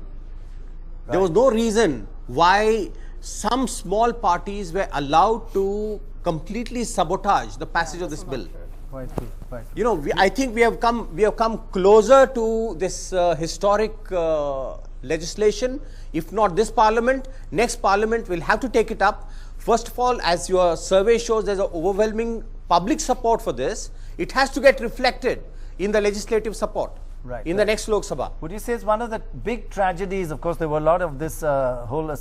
There was no reason why some small parties were allowed to completely sabotage the passage of this bill. Quite true. You know, I think we have come closer to this historic legislation. If not this parliament, next parliament will have to take it up. First of all, as your survey shows, there's an overwhelming public support for this. It has to get reflected in the legislative support in the next Lok Sabha. Would you say it's one of the big tragedies? Of course, there were a lot of this whole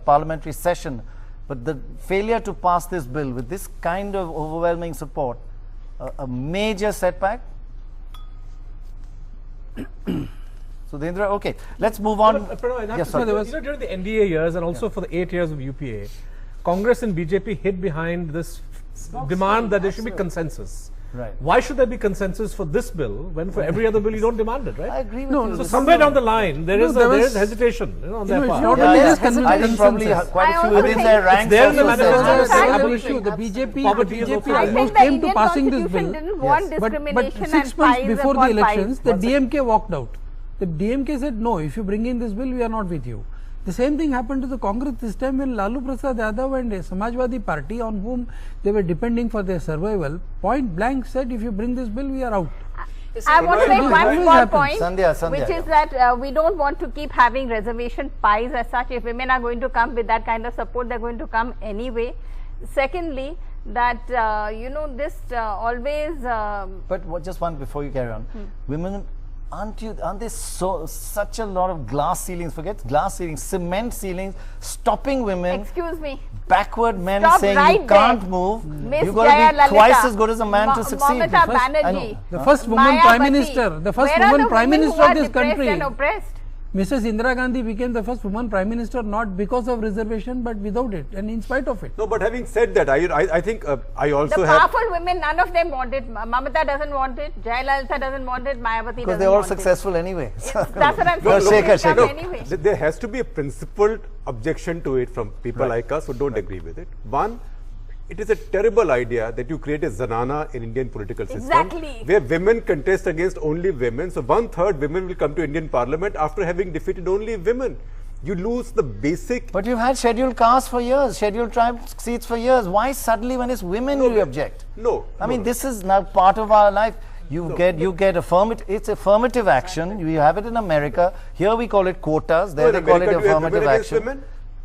parliamentary session, but the failure to pass this bill with this kind of overwhelming support, a major setback? Sudhindra, okay, let's move on. Yes, during the NDA years and also for the 8 years of UPA, Congress and BJP hid behind this demand that there should be consensus. Why should there be consensus for this bill when for every other bill you don't demand it, right? I agree with you. So somewhere down the line there is hesitation on their part. I think probably quite a few within their ranks. There in the manifesto issue. The BJP almost came to passing this bill, but 6 months before the elections, the DMK walked out. The DMK said, no, if you bring in this bill, we are not with you. The same thing happened to the Congress this time when Lalu Prasad Yadav and a Samajwadi party on whom they were depending for their survival, point blank said, if you bring this bill, we are out. I want to make one small point, Sandhya, which is that we don't want to keep having reservation pies as such. If women are going to come with that kind of support, they're going to come anyway. Secondly, that this always. But just one before you carry on, women. Aren't they such a lot of glass ceilings? Forget glass ceilings, cement ceilings, stopping women. Excuse me. Backward men Stop saying right you can't there. move. Miss You've got to be twice as good as a man to succeed. Mamata Banerjee, The first woman prime minister, the first woman prime minister of this country. And oppressed? Mrs. Indira Gandhi became the first woman prime minister not because of reservation but without it and in spite of it. No, but having said that, I think I also the have... powerful women, none of them want it. Mamata doesn't want it, Jayalalitha doesn't want it, Mayawati doesn't want it. Because they're all successful anyway. That's what I'm saying. Anyway. There has to be a principled objection to it from people like us who don't agree with it. One, it is a terrible idea that you create a zanana in Indian political system. Exactly. Where women contest against only women. So 1/3 women will come to Indian parliament after having defeated only women. You lose the basic. But you've had scheduled castes for years, scheduled tribe seats for years. Why suddenly when it's women you object? No. I mean, this is now part of our life. You get affirmative, it's affirmative action. You have it in America. Here we call it quotas. There they call it affirmative action. Women?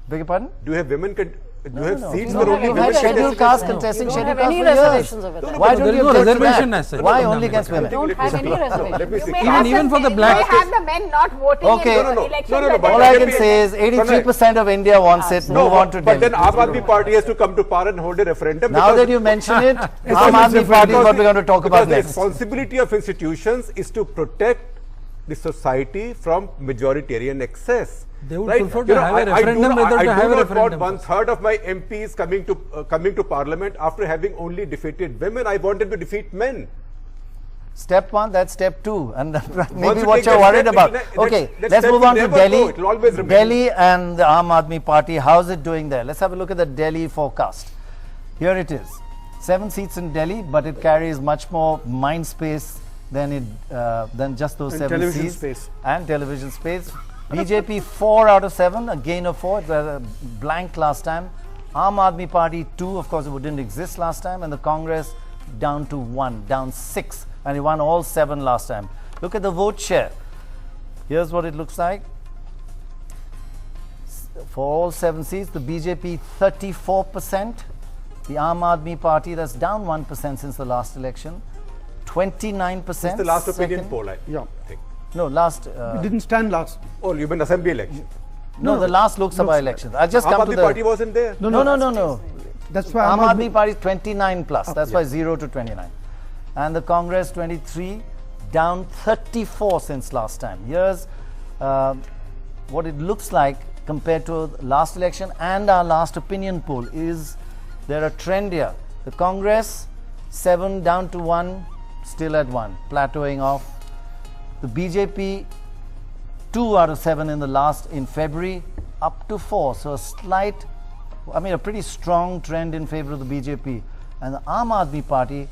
Beg your pardon? Do you have women? Do you have seats No, where only you've women had scheduled contest? castes contesting You don't scheduled have castes any for years. reservations over there. Why No, don't there you is no object to reservation that? as such. Why No, only no, against no. women? Don't have any reservation. let me You see. may Even- have even some- for the you black- may have the men not voting Okay. in No, the no. election. No, no, no, but but All they I will can be- say is 83% of India wants it. Move on to but then Delhi. Aam Aadmi Party has to come to power and hold a referendum. Now because- that you mention it, because Aam Aadmi Party is what we're going to talk about because next. the responsibility of institutions is to protect the society from majoritarian excess. They would right? prefer to You know, have a I do referendum not- rather I to do have a not referendum want first. 1/3 of my MPs coming to parliament after having only defeated women. I want them to defeat men. Step one, that's step two, and Once maybe you what take you're that worried step, about. that Okay, step let's move will on to never Delhi. go, it will always remain. Delhi and the Aam Aadmi Party, how's it doing there? Let's have a look at the Delhi forecast. Here it is. 7 seats in Delhi, but it carries much more mind space than just those And 7 television seats. space. And television space. BJP 4 out of 7, a gain of 4. It was a blank last time. Aam Aadmi Party 2, of course, it didn't exist last time, and the Congress down to 1, down 6, and it won all 7 last time. Look at the vote share. Here's what it looks like. For all 7 seats, the BJP 34%, the Aam Aadmi Party, that's down 1% since the last election, 29%. This is the last opinion second. poll, I Yeah. think. No, last. It didn't stand last. Oh, you mean assembly election? No, the last Lok Sabha elections. I'll just Aam come to Aadmi the. Party wasn't there. No. That's why Aam Aam Aadmi Party is 29 plus. That's why 0 to 29. And the Congress 23, down 34 since last time. Here's what it looks like compared to last election and our last opinion poll. Is there a trend here? The Congress 7 down to 1, still at 1, plateauing off. The BJP 2 out of 7 in February, up to 4. So a slight, a pretty strong trend in favor of the BJP. And the Aam Aadmi Party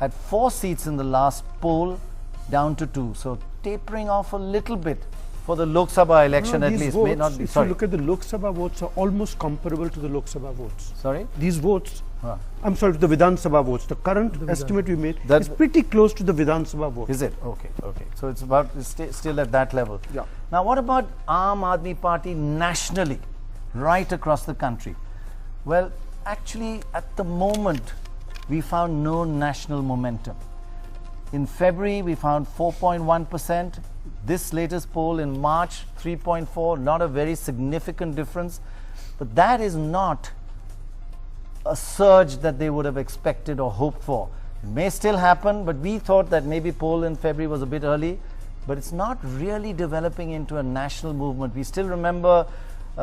had 4 seats in the last poll, down to 2. So tapering off a little bit for the Lok Sabha election at these least. votes, May not be. if Sorry. you look at the Lok Sabha votes, are almost comparable to the Lok Sabha votes. Sorry? These votes, Huh. I'm sorry, the Vidhan Sabha votes. The current estimate we made That- is pretty close to the Vidhan Sabha vote. Is it? Okay. So it's about still at that level. Yeah. Now, what about Aam Aadmi Party nationally, right across the country? Well, actually, at the moment, we found no national momentum. In February, we found 4.1%. This latest poll in March, 3.4, not a very significant difference. But that is not a surge that they would have expected or hoped for. It may still happen, but we thought that maybe poll in February was a bit early, but it's not really developing into a national movement. We still remember the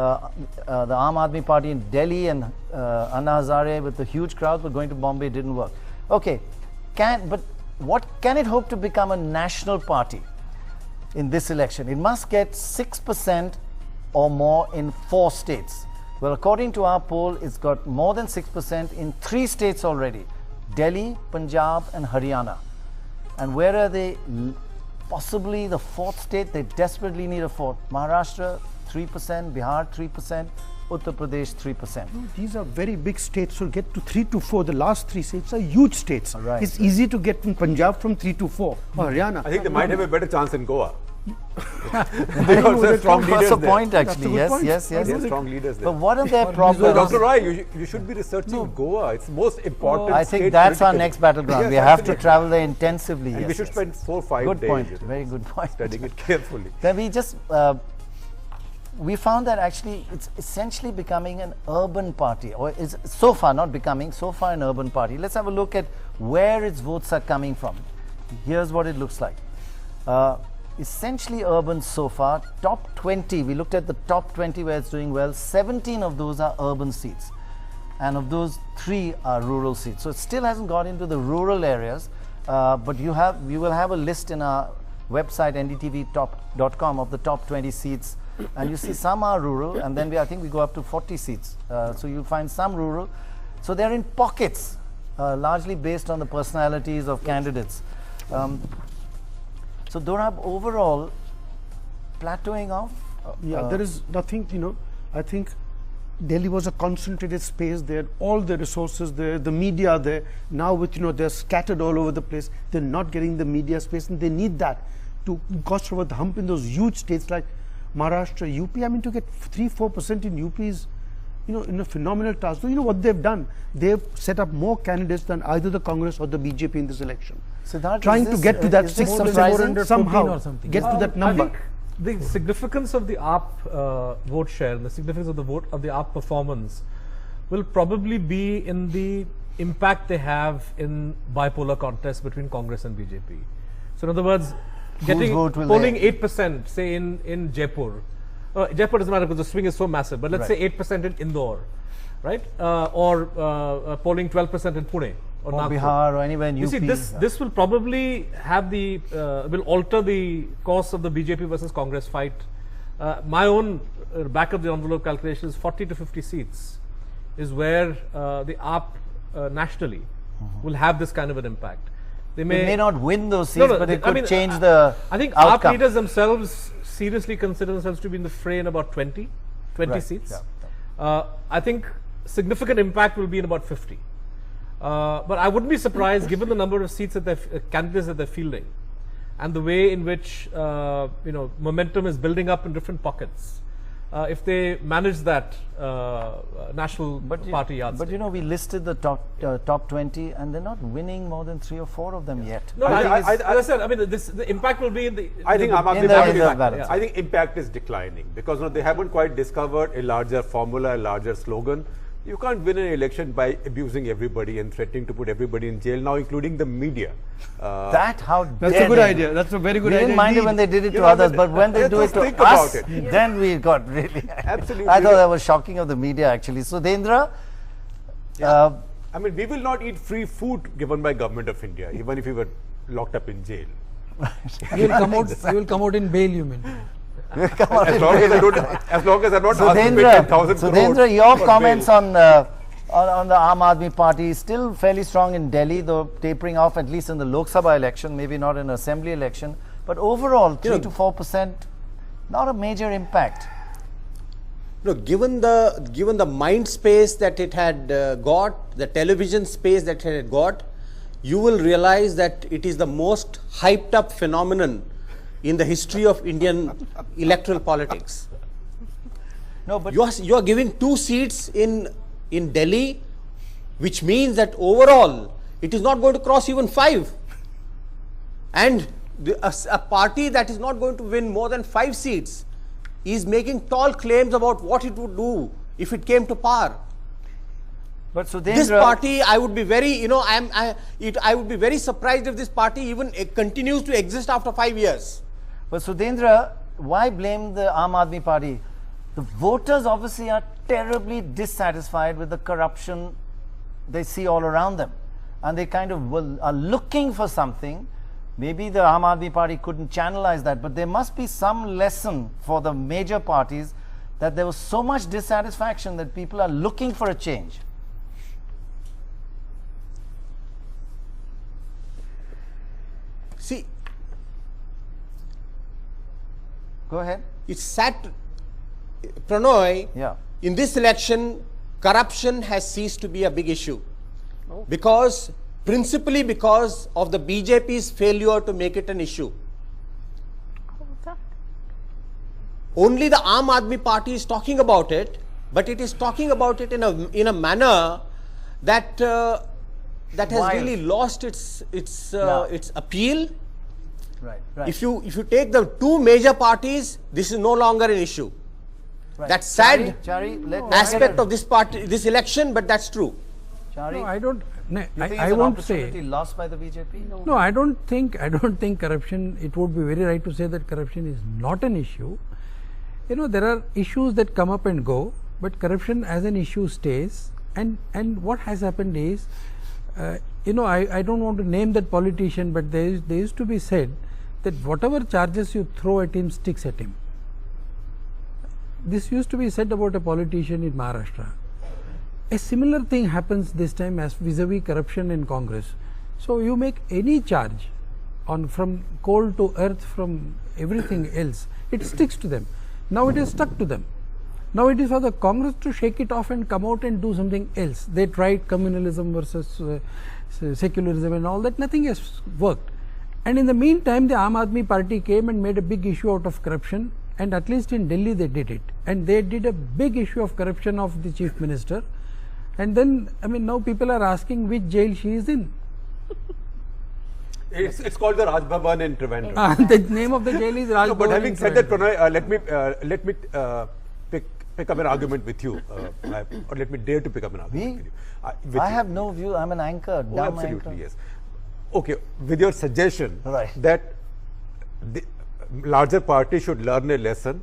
Aam Aadmi Party in Delhi and Anna Hazare with the huge crowd, but going to Bombay didn't work. Okay, but what can it hope to become a national party in this election? It must get 6% or more in 4 states. Well, according to our poll, it's got more than 6% in 3 states already: Delhi, Punjab, and Haryana. And where are they? Possibly the 4th state. They desperately need a 4th. Maharashtra 3%, Bihar 3%, Uttar Pradesh 3%. These are very big states, so get to 3 to 4. The last 3 states are huge states. Right. It's easy to get in Punjab from 3 to 4 or Haryana. I think they might have a better chance in Goa. They also have strong That's leaders a there. point, That's a actually. good Yes, point. yes, They yes. have strong leaders there. But what are their So, problems? Dr. Roy, you should be researching Goa. It's the most important I think state that's our politically. next battleground. Yes, We have to absolutely. travel there intensively. And yes, we should yes. spend 4-5 Good days point. you know, Very good point. studying it carefully. Then we just we found that actually it's essentially becoming an urban party, or is so far not becoming, so far an urban party. Let's have a look at where its votes are coming from. Here's what it looks like. Essentially urban so far. Top 20, we looked at the top 20 where it's doing well. 17 of those are urban seats, and of those 3 are rural seats. So it still hasn't got into the rural areas, but we will have a list in our website ndtvtop.com of the top 20 seats, and you see some are rural, and then I think we go up to 40 seats. So you'll find some rural. So they're in pockets, largely based on the personalities of candidates. So Dorab, overall, plateauing off? There is nothing, I think Delhi was a concentrated space there, all the resources there, the media there. Now with, they're scattered all over the place. They're not getting the media space, and they need that to cross over the hump in those huge states like Maharashtra, UP. I mean, to get 3-4% in UP is, in a phenomenal task. So, what they've done? They've set up more candidates than either the Congress or the BJP in this election. Siddharth, trying to get to that 6% somehow, or something. get to that number. I think the significance of the AAP vote share, the significance of the vote of the AAP performance will probably be in the impact they have in bipolar contests between Congress and BJP. So in other words, polling 8%, say in Jaipur. Jaipur doesn't matter because the swing is so massive, but let's say 8% in Indore, right? Or polling 12% in Pune or Nagpur. Bihar or anywhere in UP. You see, this will probably have will alter the course of the BJP versus Congress fight. My own back of the envelope calculation is 40 to 50 seats is where the AAP nationally will have this kind of an impact. They may not win those seats, but it could change the I think outcome. AAP leaders themselves seriously consider themselves to be in the fray in about 20 seats. I think significant impact will be in about 50. But I wouldn't be surprised, given the number of seats that candidates that they're fielding, and the way in which momentum is building up in different pockets. If they manage that national party yardstick. But we listed the top 20, and they're not winning more than 3 or 4 of them yet. No, as I said, I mean, the impact will be in the. I think balance. I think impact is declining because they haven't quite discovered a larger formula, a larger slogan. You can't win an election by abusing everybody and threatening to put everybody in jail, now including the media. That's a good idea. That's a very good idea. We didn't mind it when they did it to others, but when they do it to us, then we got really... Absolutely. I thought that was shocking of the media, actually. So, Dendra... I mean, we will not eat free food given by Government of India, even if we were locked up in jail. You will come out in bail, you mean? As long as I'm not asked to pay 10,000 crores. So, Dendra, your comments on the Aam Aadmi Party, still fairly strong in Delhi, though tapering off at least in the Lok Sabha election, maybe not in assembly election, but overall 3 to 4%, not a major impact. No, given the mind space that it had got, the television space that it had got, you will realize that it is the most hyped up phenomenon in the history of Indian electoral politics. No, but you are giving 2 seats in Delhi, which means that overall it is not going to cross even 5. And a party that is not going to win more than 5 seats is making tall claims about what it would do if it came to power. But so this party, I would be very, I would be very surprised if this party even continues to exist after 5 years. But Sudhendra, why blame the Aam Aadmi Party? The voters obviously are terribly dissatisfied with the corruption they see all around them. And they kind of are looking for something. Maybe the Aam Aadmi Party couldn't channelize that, but there must be some lesson for the major parties that there was so much dissatisfaction that people are looking for a change. See, go ahead. It's sad, Prannoy, in this election, corruption has ceased to be a big issue. Principally because of the BJP's failure to make it an issue. Only the Aam Aadmi Party is talking about it, but it is talking about it in a manner that has really lost its appeal. Right. If you take the 2 major parties, this is no longer an issue. Right. That's sad aspect of this election, but that's true. Chari? No, I don't. No, I won't say lost by the BJP. No, I don't think corruption. It would be very right to say that corruption is not an issue. There are issues that come up and go, but corruption as an issue stays. And what has happened is, I don't want to name that politician, but there used to be said that whatever charges you throw at him sticks at him. This used to be said about a politician in Maharashtra. a similar thing happens this time as vis-a-vis corruption in Congress. So you make any charge on from coal to earth, from everything else, it sticks to them. Now it is stuck to them. Now it is for the Congress to shake it off and come out and do something else. They tried communalism versus secularism and all that, nothing has worked. And in the meantime, the Aam Aadmi Party came and made a big issue out of corruption, and at least in Delhi they did it. And they did a big issue of corruption of the Chief Minister. And then, I mean, now people are asking which jail she is in. It's called the Raj Bhavan in Trivandrum. The name of the jail is Raj Bhavan. But having said that, Prannoy, let me pick up an argument with you, or let me dare to pick up an argument with you. I have no view. I'm an anchor. Oh, absolutely, yes. Okay, with your suggestion that the larger party should learn a lesson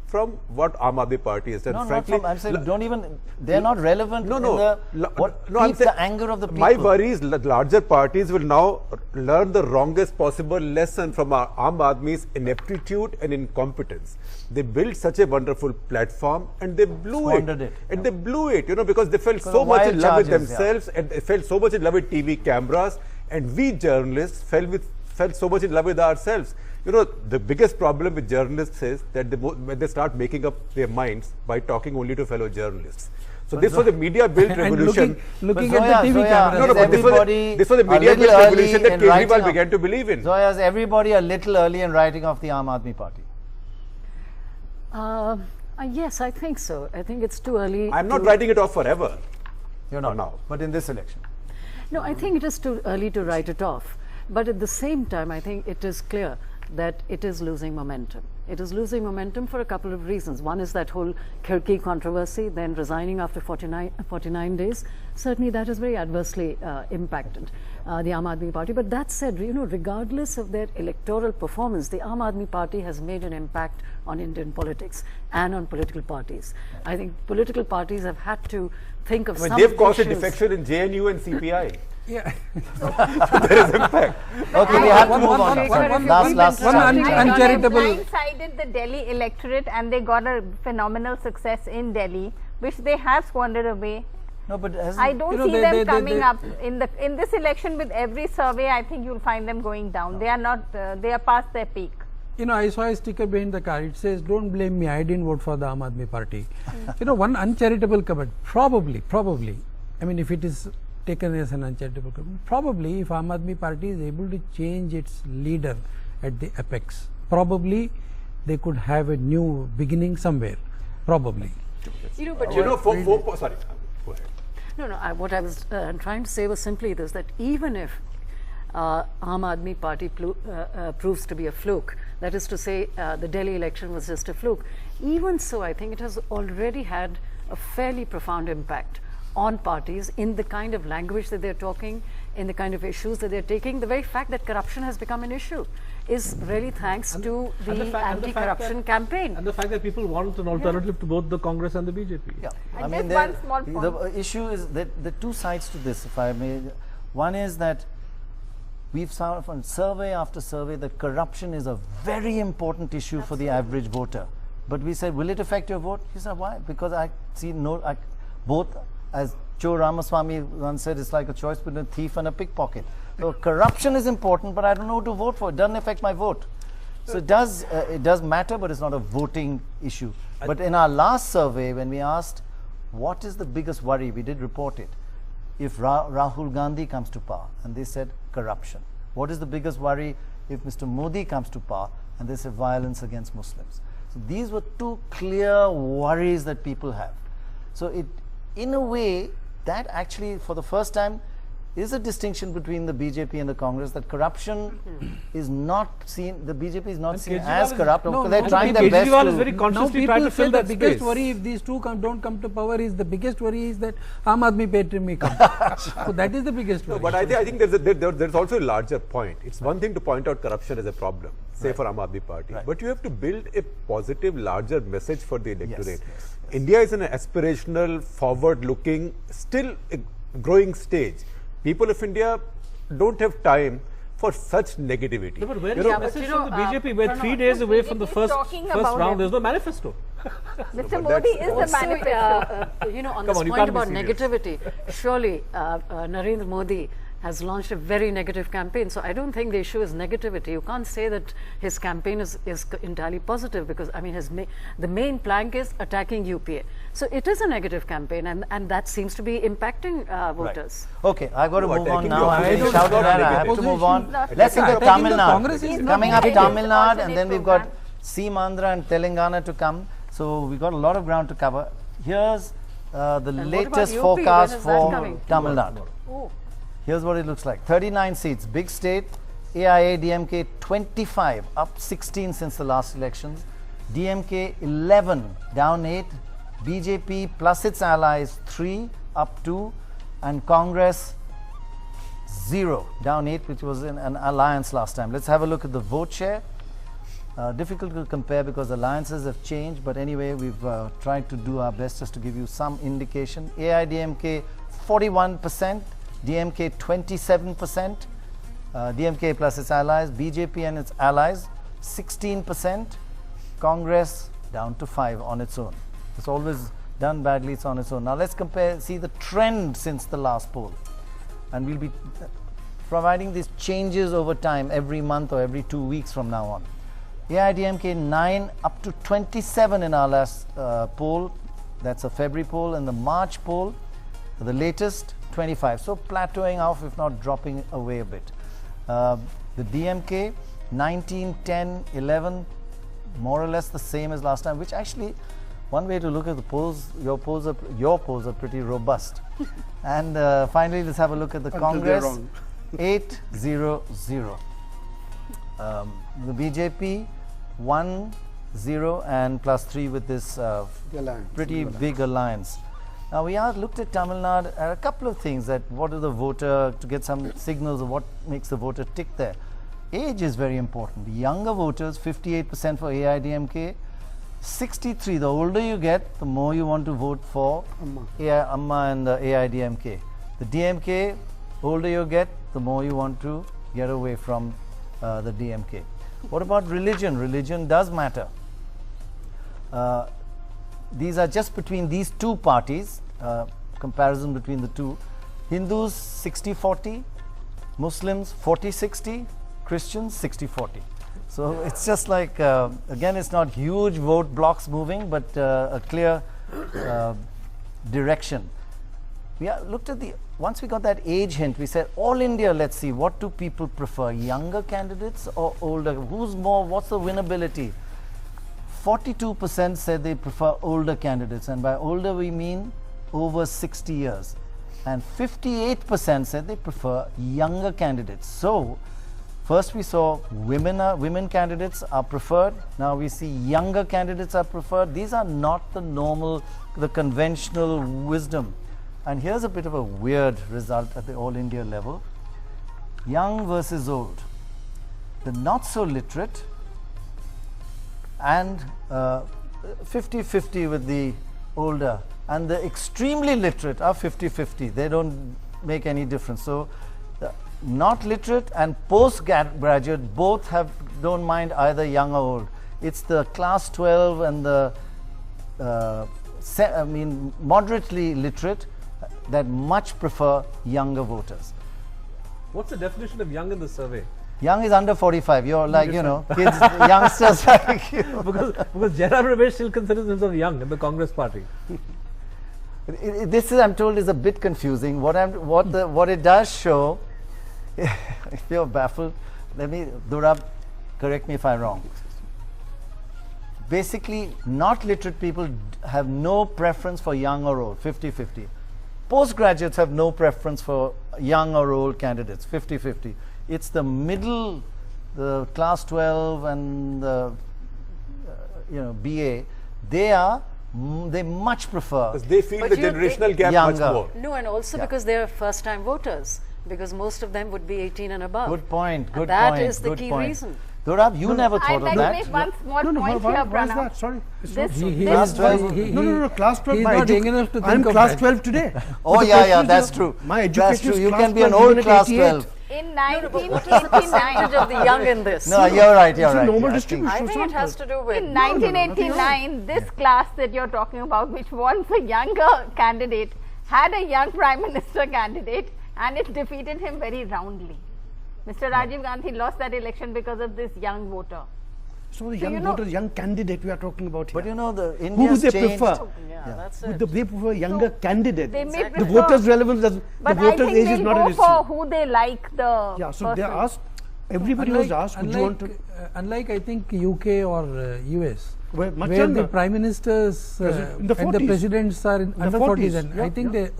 from what Aam Aadmi Party has done. No, frankly, not from, I'm saying don't even, they're not relevant in the anger of the people. My worry is larger parties will now learn the wrongest possible lesson from Aam Aadmi's ineptitude and incompetence. They built such a wonderful platform and they blew it. And they blew it, you know, because they felt so much in love with themselves and they felt so much in love with TV cameras, and we journalists felt so much in love with ourselves. You know, the biggest problem with journalists is that when they start making up their minds by talking only to fellow journalists. So this was the media-built revolution. Looking at the TV camera. No, but this was the media-built revolution that Kejriwal began to believe in. Zoya, is everybody a little early in writing off the Aam Aadmi Party? Yes, I think so. I think it's too early. I'm not writing it off forever. You're not now, but in this election. No, I think it is too early to write it off. But at the same time, I think it is clear that it is losing momentum. It is losing momentum for a couple of reasons. One is that whole Khirki controversy, then resigning after 49 days. Certainly that has very adversely impacted the Aam Aadmi Party. But that said, you know, regardless of their electoral performance, the Aam Aadmi Party has made an impact on Indian politics and on political parties. I think political parties have had to think of some they've caused a defection in JNU and CPI. Yeah. There is impact. Okay, we have to move on. Uncharitable. Blindsided the Delhi electorate and they got a phenomenal success in Delhi, which they have squandered away. No, but I don't see them coming up in this election. With every survey, I think you'll find them going down. They are not. They are past their peak. You know, I saw a sticker behind the car. It says, "Don't blame me. I didn't vote for the Aam Aadmi Party." You know, one uncharitable comment. Probably. I mean, if it is taken as an uncharitable comment, probably if Aam Aadmi Party is able to change its leader at the apex, probably they could have a new beginning somewhere. Probably. You know, but sorry. Go ahead. No, what I was trying to say was simply this, that even if Aam Aadmi Party proves to be a fluke, that is to say the Delhi election was just a fluke, even so I think it has already had a fairly profound impact on parties in the kind of language that they're talking, in the kind of issues that they're taking. The very fact that corruption has become an issue is really thanks to the anti-corruption campaign. And the fact that people want an alternative to both the Congress and the BJP. Yeah, I mean, one small point. The issue is that the two sides to this, if I may. One is that we've found from survey after survey that corruption is a very important issue for the average voter. But we said, will it affect your vote? He said, why? Because I see both. As Joe Ramaswamy once said, it's like a choice between a thief and a pickpocket. So corruption is important, but I don't know who to vote for. It doesn't affect my vote. So it does matter, but it's not a voting issue. But in our last survey, when we asked, what is the biggest worry, we did report it, if Rahul Gandhi comes to power, and they said corruption. What is the biggest worry if Mr. Modi comes to power, and they said violence against Muslims. So these were two clear worries that people have. So in a way, that actually, for the first time, is a distinction between the BJP and the Congress, that corruption is not seen, the BJP is not seen as corrupt. They're trying their best Kejriwal is very consciously trying to fill that space. The biggest worry if these two don't come to power is, the biggest worry is that Aam Aadmi Party may come. So that is the biggest worry. No, but I think there's also a larger point. It's one thing to point out corruption as a problem, say for Aam Aadmi Party, but you have to build a positive, larger message for the electorate. Yes. India is in an aspirational, forward-looking, still a growing stage. People of India don't have time for such negativity. No, but where is the message from the BJP? We're 3 days away from the first round. There's no manifesto. Mr. Modi is the manifesto. You know, on Come this on, you point can't be about serious. negativity, surely Narendra Modi has launched a very negative campaign. So I don't think the issue is negativity. You can't say that his campaign is entirely positive, because I mean the main plank is attacking UPA. So it is a negative campaign, and that seems to be impacting voters. Right. Okay, I've got to move on attacking now. your I'm opposition getting is shouted not at. I have negative. to move on. Opposition Let's look at attacking Tamil the Congress Nadu. is Coming not up negative. Tamil Nadu, and Alternate then we've got program. Seemandhra and Telangana to come. So we've got a lot of ground to cover. Here's the what latest about UP? forecast When is that for coming? Tamil Nadu. Oh. Here's what it looks like. 39 seats, big state. AIA DMK 25, up 16 since the last elections. DMK 11, down 8. BJP plus its allies 3, up 2. And Congress 0, down 8, which was in an alliance last time. Let's have a look at the vote share. Difficult to compare because alliances have changed, but anyway, we've tried to do our best just to give you some indication. AIDMK 41%, DMK 27%, DMK plus its allies, BJP and its allies 16%, Congress down to 5 on its own. It's always done badly, it's on its own. Now let's compare, see the trend since the last poll, and we'll be providing these changes over time every month or every 2 weeks from now on. AIDMK 9 up to 27 in our last poll. That's a February poll, and the March poll, the latest 25. So plateauing off, if not dropping away a bit. The DMK 19, 10, 11, more or less the same as last time. Which actually, one way to look at the polls, your polls are pretty robust. And finally, let's have a look at the Until Congress. they're wrong. 800. The BJP 1-0 and +3 with this alliance. pretty big alliance. Now we have looked at Tamil Nadu at a couple of things, that what are the voter, to get some signals of what makes the voter tick there. Age is very important. The younger voters, 58% for AIDMK, 63. The older you get, the more you want to vote for Amma and the AIDMK. The DMK, older you get, the more you want to get away from the DMK. What about religion? Religion does matter. These are just between these two parties, comparison between the two. Hindus 60-40, Muslims 40-60, Christians 60-40. So it's just like, again, it's not huge vote blocks moving, but a clear direction. We looked at once we got that age hint, we said, all India, let's see, what do people prefer, younger candidates or older? Who's more, what's the winnability? 42% said they prefer older candidates, and by older we mean over 60 years. And 58% said they prefer younger candidates. So, first we saw women candidates are preferred, now we see younger candidates are preferred. These are not the conventional wisdom. And here's a bit of a weird result at the All India level. Young versus old. The not so literate and 50-50 with the older, and the extremely literate are 50-50. They don't make any difference. So the not literate and postgraduate both don't mind either young or old. It's the class 12 and the moderately literate that much prefer younger voters. What's the definition of young in the survey? Young is under 45. You're like, you know, kids, youngsters like you. Because Jairam Ramesh still considers himself young in the Congress party. This is, I'm told, is a bit confusing. What it does show, if you're baffled, Durab, correct me if I'm wrong. Basically, not literate people have no preference for young or old, 50-50. Postgraduates have no preference for young or old candidates, 50-50. It's the middle, the class 12 and the BA, they much prefer. Because they feel But the you generational gap younger. much more. No, and also because they are first-time voters, because most of them would be 18 and above. Good point. Good point. That is the good key point. reason. Durab, you never I'd thought like of to that. make one small point why here, is Prannoy. that? Sorry. Class 12. No, class 12. He's my not young enough to I'm think of class that. 12 today. Oh The yeah, question is that's true. My That's education true. is You class can be an 12, old even at class 88. 12. In What is the percentage of the young in this? No, you're right, you're It's a right. normal yeah, distribution. I think it has to do with. In 1989, this class that you're talking about, which wants a younger candidate, had a young Prime Minister candidate, and it defeated him very roundly. Mr. Rajiv Gandhi lost that election because of this young voter. So the young voter, young candidate we are talking about here. But you know, the Who India's would they changed. prefer? Yeah, that's Would it. they prefer a younger candidate? They may The prefer, voters' relevance, the but I voters' think age is they'll not go an for issue. who they like the Yeah, so they person. asked, everybody was asked, would you want to, unlike I think UK or US, where much where younger. the prime ministers In the and the 40s. presidents are in the under 40s, 40s, and yeah, I think the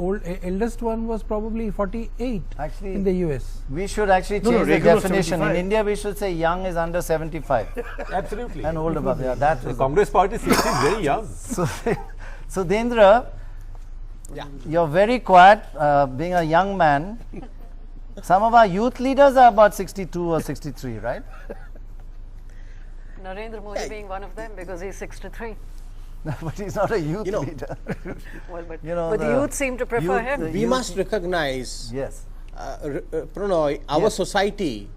eldest one was probably 48 Actually, in the US. we should actually No, change the regular definition. In 75. India, we should say young is under 75 Absolutely. and old above. Yeah, that The is. Congress party seems very young. So, Dendra, you're very quiet, being a young man. Some of our youth leaders are about 62 or 63, right? Narendra Modi being one of them because he's 63. But he's not a youth leader. Well, but, You know, but the the youth seem to prefer youth- him. the We youth- must recognize, Yes. Prannoy, our society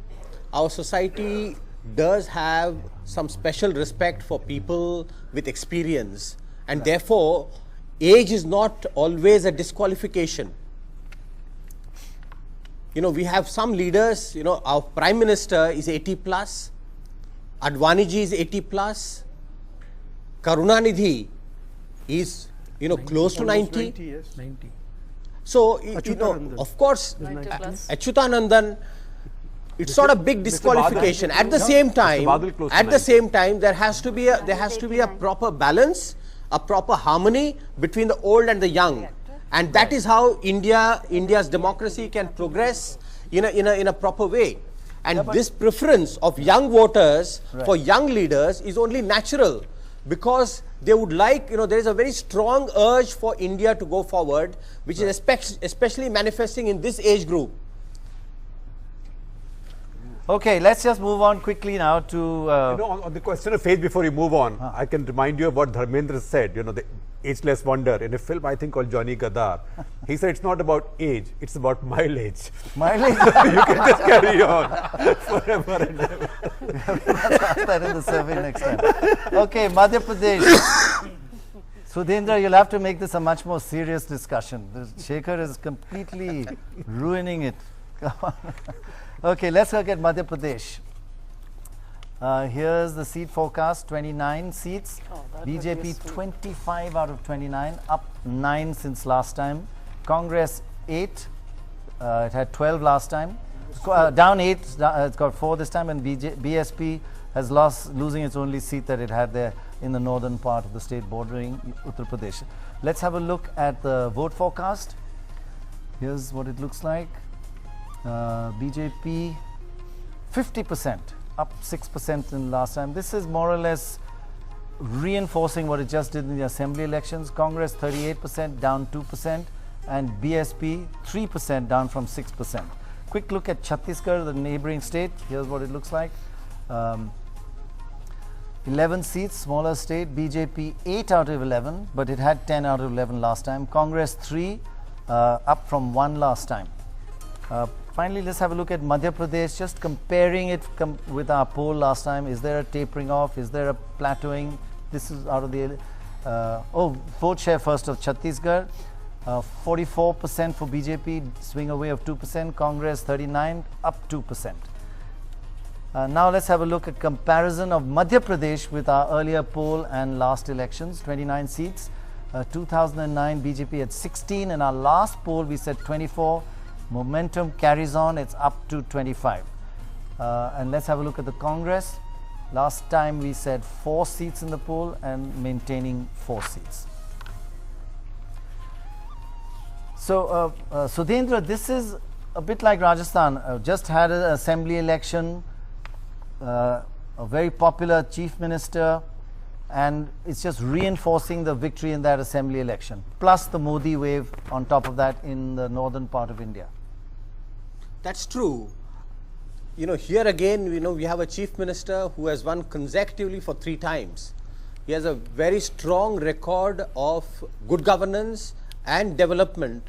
does have some special respect for people with experience, and therefore age is not always a disqualification. You know, we have some leaders, you know, our Prime Minister is 80 plus, Advaniji is 80 plus, Karunanidhi is, you know, close to 90. 90, yes. 90. So, you know, Achyutanandan. of course, 90 plus. Achyutanandan, it's not a big disqualification. At the same time, Badal close to at the 90. same time, there has to be a proper balance, a proper harmony between the old and the young, and that is how India's democracy can progress in a proper way. And this preference of young voters for young leaders is only natural, because they would like, you know, there is a very strong urge for India to go forward, which is especially manifesting in this age group. Okay, let's just move on quickly now to. You know, on the question of faith, before you move on, I can remind you of what Dharmendra said, you know, the ageless wonder in a film, I think, called Johnny Gadar. He said it's not about age, it's about mileage. Mileage. You can just carry on forever and ever. Let's ask that in the survey next time. Okay, Madhya Pradesh. Sudhendra, you'll have to make this a much more serious discussion. Shekhar is completely ruining it. Come on. Okay, let's look at Madhya Pradesh. Here's the seat forecast, 29 seats. that would be a BJP sweep. 25 out of 29, up 9 since last time. Congress 8, it had 12 last time. Down 8, it's got 4 this time, and BSP has losing its only seat that it had there in the northern part of the state bordering Uttar Pradesh. Let's have a look at the vote forecast. Here's what it looks like. BJP 50%, up 6% in last time. This is more or less reinforcing what it just did in the assembly elections. Congress 38%, down 2%, and BSP 3%, down from 6%. Quick look at Chhattisgarh, the neighboring state. Here's what it looks like. 11 seats, smaller state. BJP 8 out of 11, but it had 10 out of 11 last time. Congress 3, up from 1 last time. Finally, let's have a look at Madhya Pradesh, just comparing it with our poll last time. Is there a tapering off? Is there a plateauing? This is out of the... vote share first of Chhattisgarh. 44% for BJP, swing away of 2%. Congress 39, up 2%. Now let's have a look at comparison of Madhya Pradesh with our earlier poll and last elections. 29 seats. 2009 BJP had 16. In our last poll we said 24. Momentum carries on, it's up to 25. And let's have a look at the Congress. Last time we said 4 seats in the poll and maintaining 4 seats. So, Sudhendra, this is a bit like Rajasthan. Just had an assembly election, a very popular chief minister, and it's just reinforcing the victory in that assembly election, plus the Modi wave on top of that in the northern part of India. That's true. You know, here again, you know, we have a chief minister who has won consecutively for 3 times. He has a very strong record of good governance and development.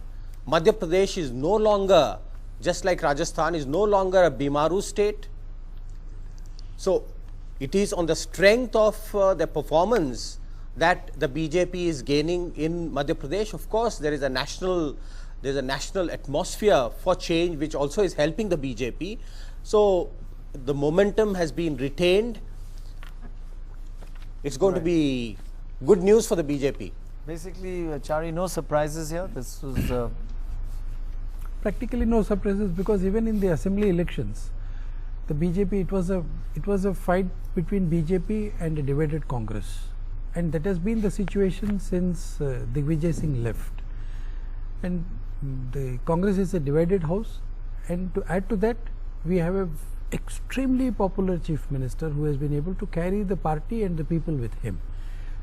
Madhya Pradesh is no longer just like Rajasthan, is no longer a Bimaru state. So it is on the strength of the performance that the BJP is gaining in Madhya Pradesh. Of course, there is a national atmosphere for change, which also is helping the BJP. So the momentum has been retained. It's going to be good news for the BJP. Basically, Chari, no surprises here. This was practically no surprises, because even in the assembly elections, the BJP, it was a fight between BJP and a divided Congress, and that has been the situation since Digvijay Singh left. And the Congress is a divided house, and to add to that, we have a extremely popular chief minister who has been able to carry the party and the people with him.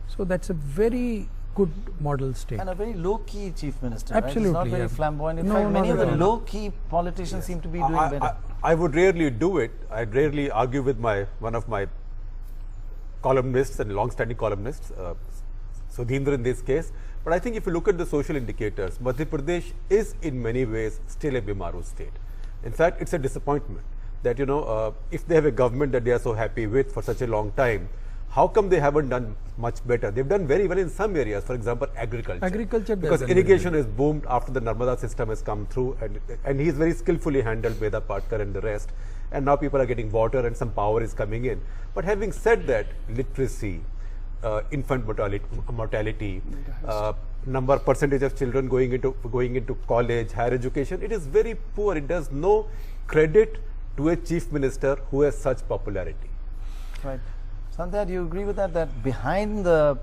So that's a very good model state. And a very low-key chief minister. Absolutely. Right? It's not very flamboyant. In No, fact, many of the no. low-key politicians seem to be doing better. I would rarely do it. I'd rarely argue with one of my columnists and long-standing columnists, Sudhindra in this case. But I think if you look at the social indicators, Madhya Pradesh is in many ways still a Bimaru state. In fact, it's a disappointment that, if they have a government that they are so happy with for such a long time, how come they haven't done much better? They've done very well in some areas, for example, agriculture. Because irrigation has boomed after the Narmada system has come through, and he's very skillfully handled Veda Patkar and the rest. And now people are getting water and some power is coming in. But having said that, literacy, infant mortality, percentage of children going into college, higher education, it is very poor. It does no credit to a chief minister who has such popularity. Right. Sandhya, do you agree with that? That behind the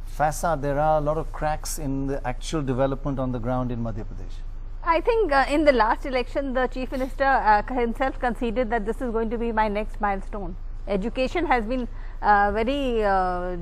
facade, there are a lot of cracks in the actual development on the ground in Madhya Pradesh? I think in the last election, the chief minister himself conceded that this is going to be my next milestone. Education has been very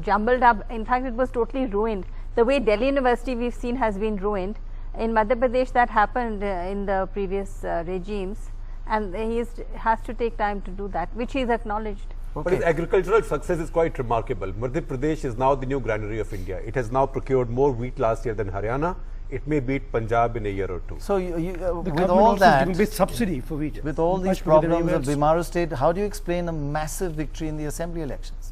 jumbled up. In fact, it was totally ruined. The way Delhi University we've seen has been ruined. In Madhya Pradesh, that happened in the previous regimes, and he has to take time to do that, which he is acknowledged. Okay. But his agricultural success is quite remarkable. Madhya Pradesh is now the new granary of India. It has now procured more wheat last year than Haryana. It may beat Punjab in a year or two. So, with all that, with subsidy for wheat, with all these problems of Bimaru state, how do you explain a massive victory in the assembly elections?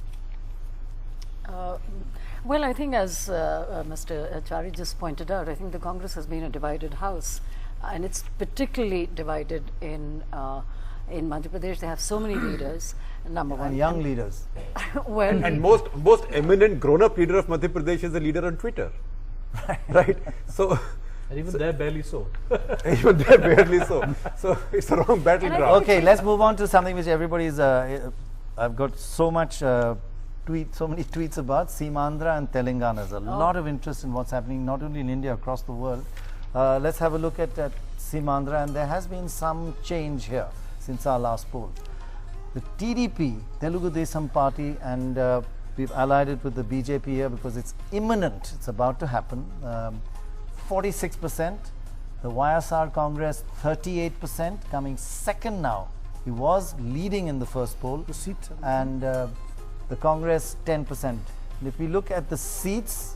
Well, I think as Mr. Chari just pointed out, I think the Congress has been a divided house, and it's particularly divided in Madhya Pradesh. They have so many leaders, number one. And young leaders. Well, and most eminent grown-up leader of Madhya Pradesh is a leader on Twitter. Right. So, and even they're barely so. Even they're barely so. So it's a wrong battleground. Okay, let's move on to something which everybody's. I've got so many tweets about Seemandhra and Telangana. There's a lot of interest in what's happening, not only in India, across the world. Let's have a look at Seemandhra, and there has been some change here since our last poll. The TDP, Telugu Desam Party, and we've allied it with the BJP here because it's imminent. It's about to happen. 46%. The YSR Congress, 38%, coming second now. He was leading in the first poll. And the Congress, 10%. And if we look at the seats,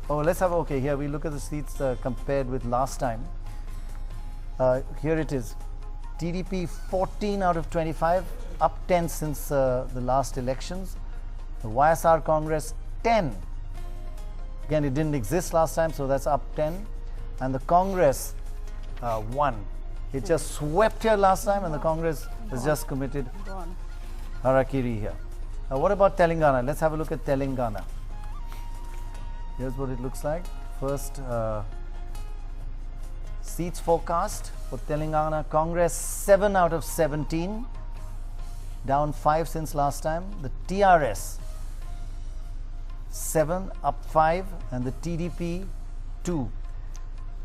here we look at the seats compared with last time. Here it is. TDP 14 out of 25, up 10 since the last elections. The YSR Congress 10. Again, it didn't exist last time, so that's up 10. And the Congress 1. It just swept here last time, and the Congress has just committed harakiri here. What about Telangana? Let's have a look at Telangana. Here's what it looks like. First, seats forecast for Telangana. Congress 7 out of 17, down 5 since last time. The TRS 7, up 5, and the TDP 2.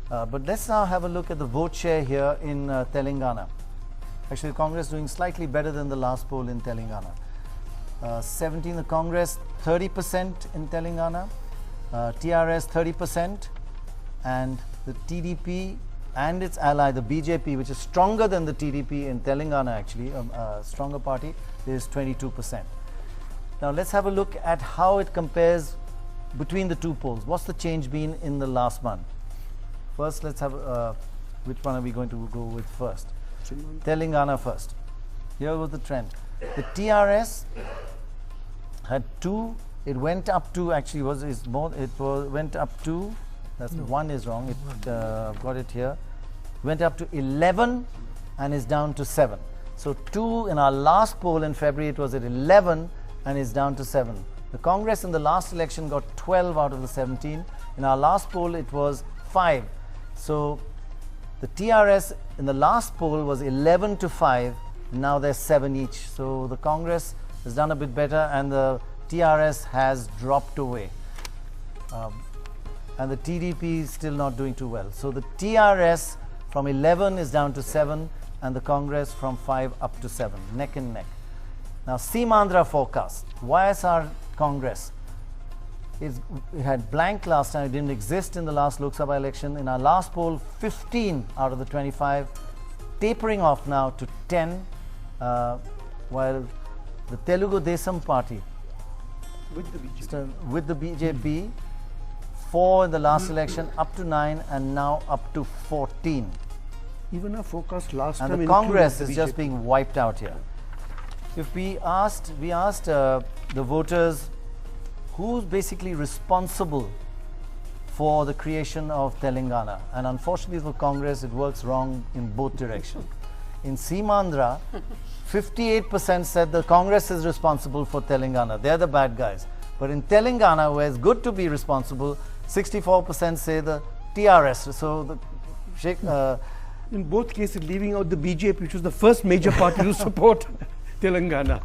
But let's now have a look at the vote share here in Telangana. Actually, Congress doing slightly better than the last poll in Telangana. 17, the Congress 30% in Telangana, TRS 30%, and the TDP and its ally, the BJP, which is stronger than the TDP in Telangana actually, a stronger party, is 22%. Now let's have a look at how it compares between the two polls. What's the change been in the last month? First, let's have which one are we going to go with first? Telangana first. Here was the trend. The TRS had 2. It went up to, actually went up to, that's one is wrong, got it here, went up to 11 and is down to 7. So 2 in our last poll in February, it was at 11 and is down to 7. The Congress in the last election got 12 out of the 17. In our last poll, it was 5. So the TRS in the last poll was 11 to 5. Now there's 7 each. So the Congress has done a bit better and the TRS has dropped away. And the TDP is still not doing too well. So the TRS from 11 is down to 7 and the Congress from 5 up to 7, neck and neck. Now Seemandhra forecast, YSR Congress. It had blank last time, it didn't exist in the last Lok Sabha election. In our last poll, 15 out of the 25, tapering off now to 10, while the Telugu Desam party with the BJP, 4 in the last election, up to 9 and now up to 14. Even our forecast last and time, the Congress is just being wiped out here. If we asked the voters who's basically responsible for the creation of Telangana, and unfortunately for Congress it works wrong in both directions. In Seemandhra, 58% said the Congress is responsible for Telangana, they're the bad guys. But in Telangana, where it's good to be responsible, 64% say the TRS. So the in both cases, leaving out the BJP, which was the first major party to support Telangana.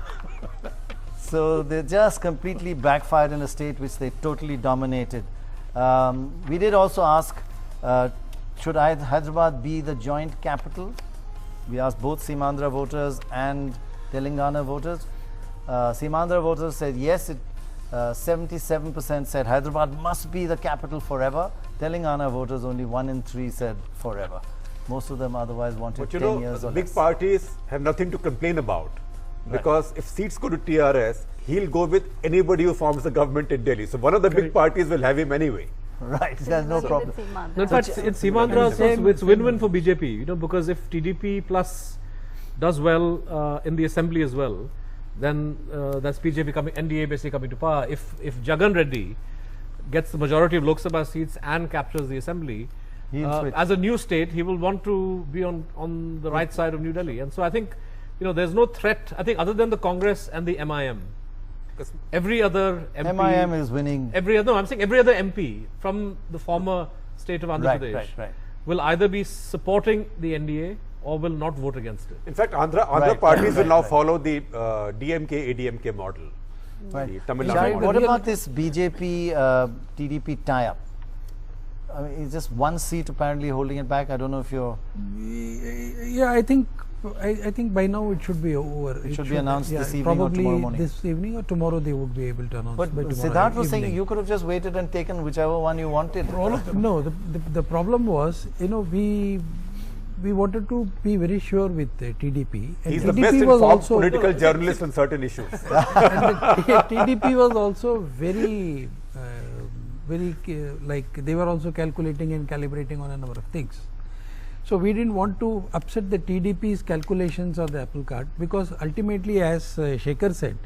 So they just completely backfired in a state which they totally dominated. We did also ask, should Hyderabad be the joint capital? We asked both Seemandhra voters and Telangana voters. Seemandhra voters said yes, 77% said Hyderabad must be the capital forever. Telangana voters, only 1 in 3 said forever. Most of them otherwise wanted 10 years or less. Big parties have nothing to complain about. Because if seats go to TRS, he'll go with anybody who forms the government in Delhi. So one of the big parties will have him anyway. Right, there's no problem. No, in fact, in Seemandhra, it's win-win for BJP, because if TDP plus does well in the assembly as well, then that's BJP coming, NDA basically coming to power. If Jagan Reddy gets the majority of Lok Sabha seats and captures the assembly, as a new state, he will want to be on the right side of New Delhi. And so I think, there's no threat, I think, other than the Congress and the MIM. Every other MP... MIM is winning. I'm saying every other MP from the former state of Andhra Pradesh will either be supporting the NDA or will not vote against it. In fact, Andhra parties will now follow the DMK, ADMK model. Right. Tamil Nadu model. What about this BJP, TDP tie-up? I mean, it's just one seat apparently holding it back. I don't know if you're... Yeah, I think by now it should be over. It should be announced this evening probably or tomorrow morning. This evening or tomorrow they would be able to announce. But Siddharth was saying you could have just waited and taken whichever one you wanted. No, the problem was, we wanted to be very sure with TDP. And He's TDP the best informed political journalist on certain issues. And the TDP was also very, they were also calculating and calibrating on a number of things. So we didn't want to upset the TDP's calculations or the apple cart, because ultimately, as Shekhar said,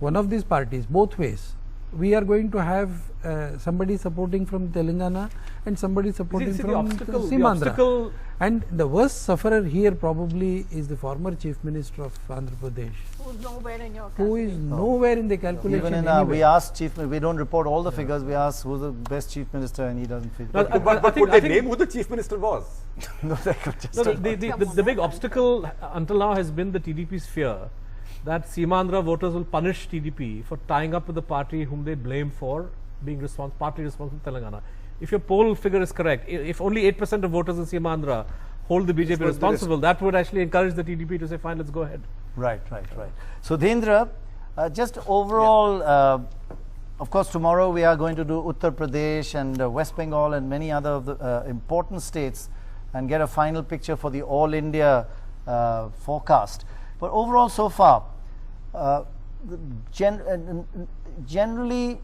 one of these parties, both ways, we are going to have somebody supporting from Telangana and somebody supporting from Seemandhra. And the worst sufferer here probably is the former Chief Minister of Andhra Pradesh. Who's nowhere in your Who is nowhere in the calculation. Even in we asked Chief, we don't report all the figures, we asked who's the best Chief Minister and he doesn't fit. But could they name who the Chief Minister was? No, they could just the big obstacle until now has been the TDP's fear that Seemandhra voters will punish TDP for tying up with the party whom they blame for being partly responsible for Telangana. If your poll figure is correct, if only 8% of voters in Seemandhra hold the BJP responsible, that would actually encourage the TDP to say, fine, let's go ahead. Right. So, Dhendra, just overall, of course, tomorrow we are going to do Uttar Pradesh and West Bengal and many other of the important states and get a final picture for the All India forecast. But overall, so far, generally,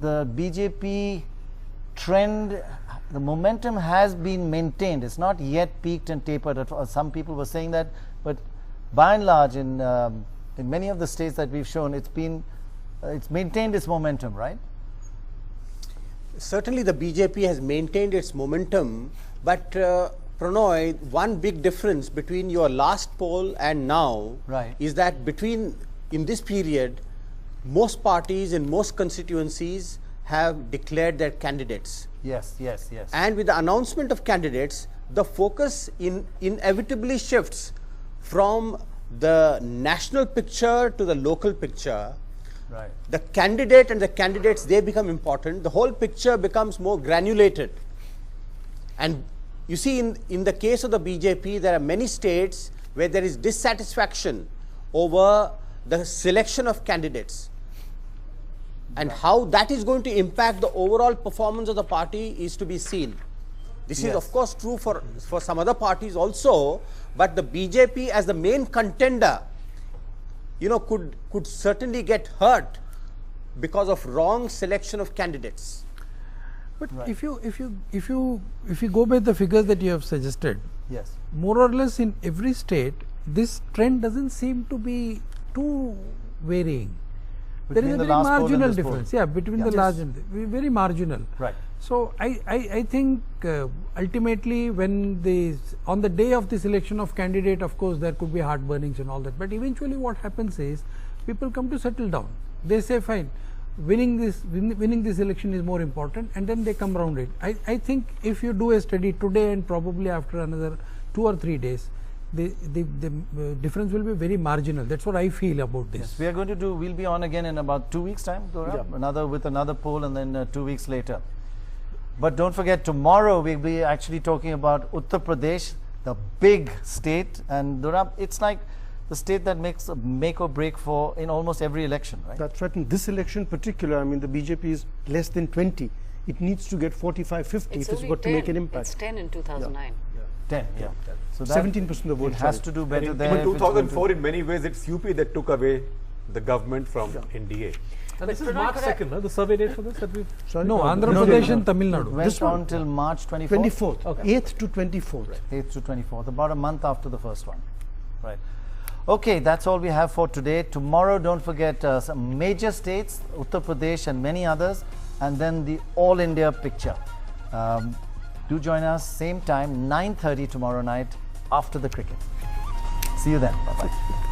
the BJP trend, the momentum has been maintained. It's not yet peaked and tapered. Some people were saying that, but by and large, in many of the states that we've shown, it's maintained its momentum, right? Certainly, the BJP has maintained its momentum, but Prannoy, one big difference between your last poll and now is that in this period, most parties in most constituencies have declared their candidates. Yes. And with the announcement of candidates, the focus inevitably shifts from the national picture to the local picture. Right. The candidate and the candidates, they become important. The whole picture becomes more granulated. And you see, in the case of the BJP, there are many states where there is dissatisfaction over the selection of candidates. And how that is going to impact the overall performance of the party is to be seen. This is of course true for some other parties also, but the BJP as the main contender, could certainly get hurt because of wrong selection of candidates. But if you go by the figures that you have suggested, more or less in every state, this trend doesn't seem to be too varying. There is a very marginal difference, between the large and very marginal. Right. So I think ultimately on the day of the selection of candidate, of course there could be heartburnings and all that, but eventually what happens is people come to settle down. They say fine, winning this election is more important, and then they come around it. I think if you do a study today and probably after another 2 or 3 days, the difference will be very marginal. That's what I feel about this. Yes, we are going to we'll be on again in about 2 weeks time, Dora, with another poll, and then 2 weeks later. But don't forget, tomorrow we'll be actually talking about Uttar Pradesh, the big state, and Dora, it's like the state that makes a make or break in almost every election, right? That's right. In this election in particular, I mean, the BJP is less than 20. It needs to get 45, 50 if it's got to make an impact. It's 10 in 2009. 10, so 17% of the vote. It has to do better there. In 2004, in many ways, it's UP that took away the government from NDA. And this is March 2nd, the survey date for this that we've... No, Andhra Pradesh and Tamil Nadu. Went on till March 24th? 24th, 8th to 24th. Right. 8th to 24th, about a month after the first one. Right. Okay, that's all we have for today. Tomorrow, don't forget some major states, Uttar Pradesh and many others, and then the all India picture. Do join us, same time, 9:30 tomorrow night after the cricket. See you then. Bye-bye.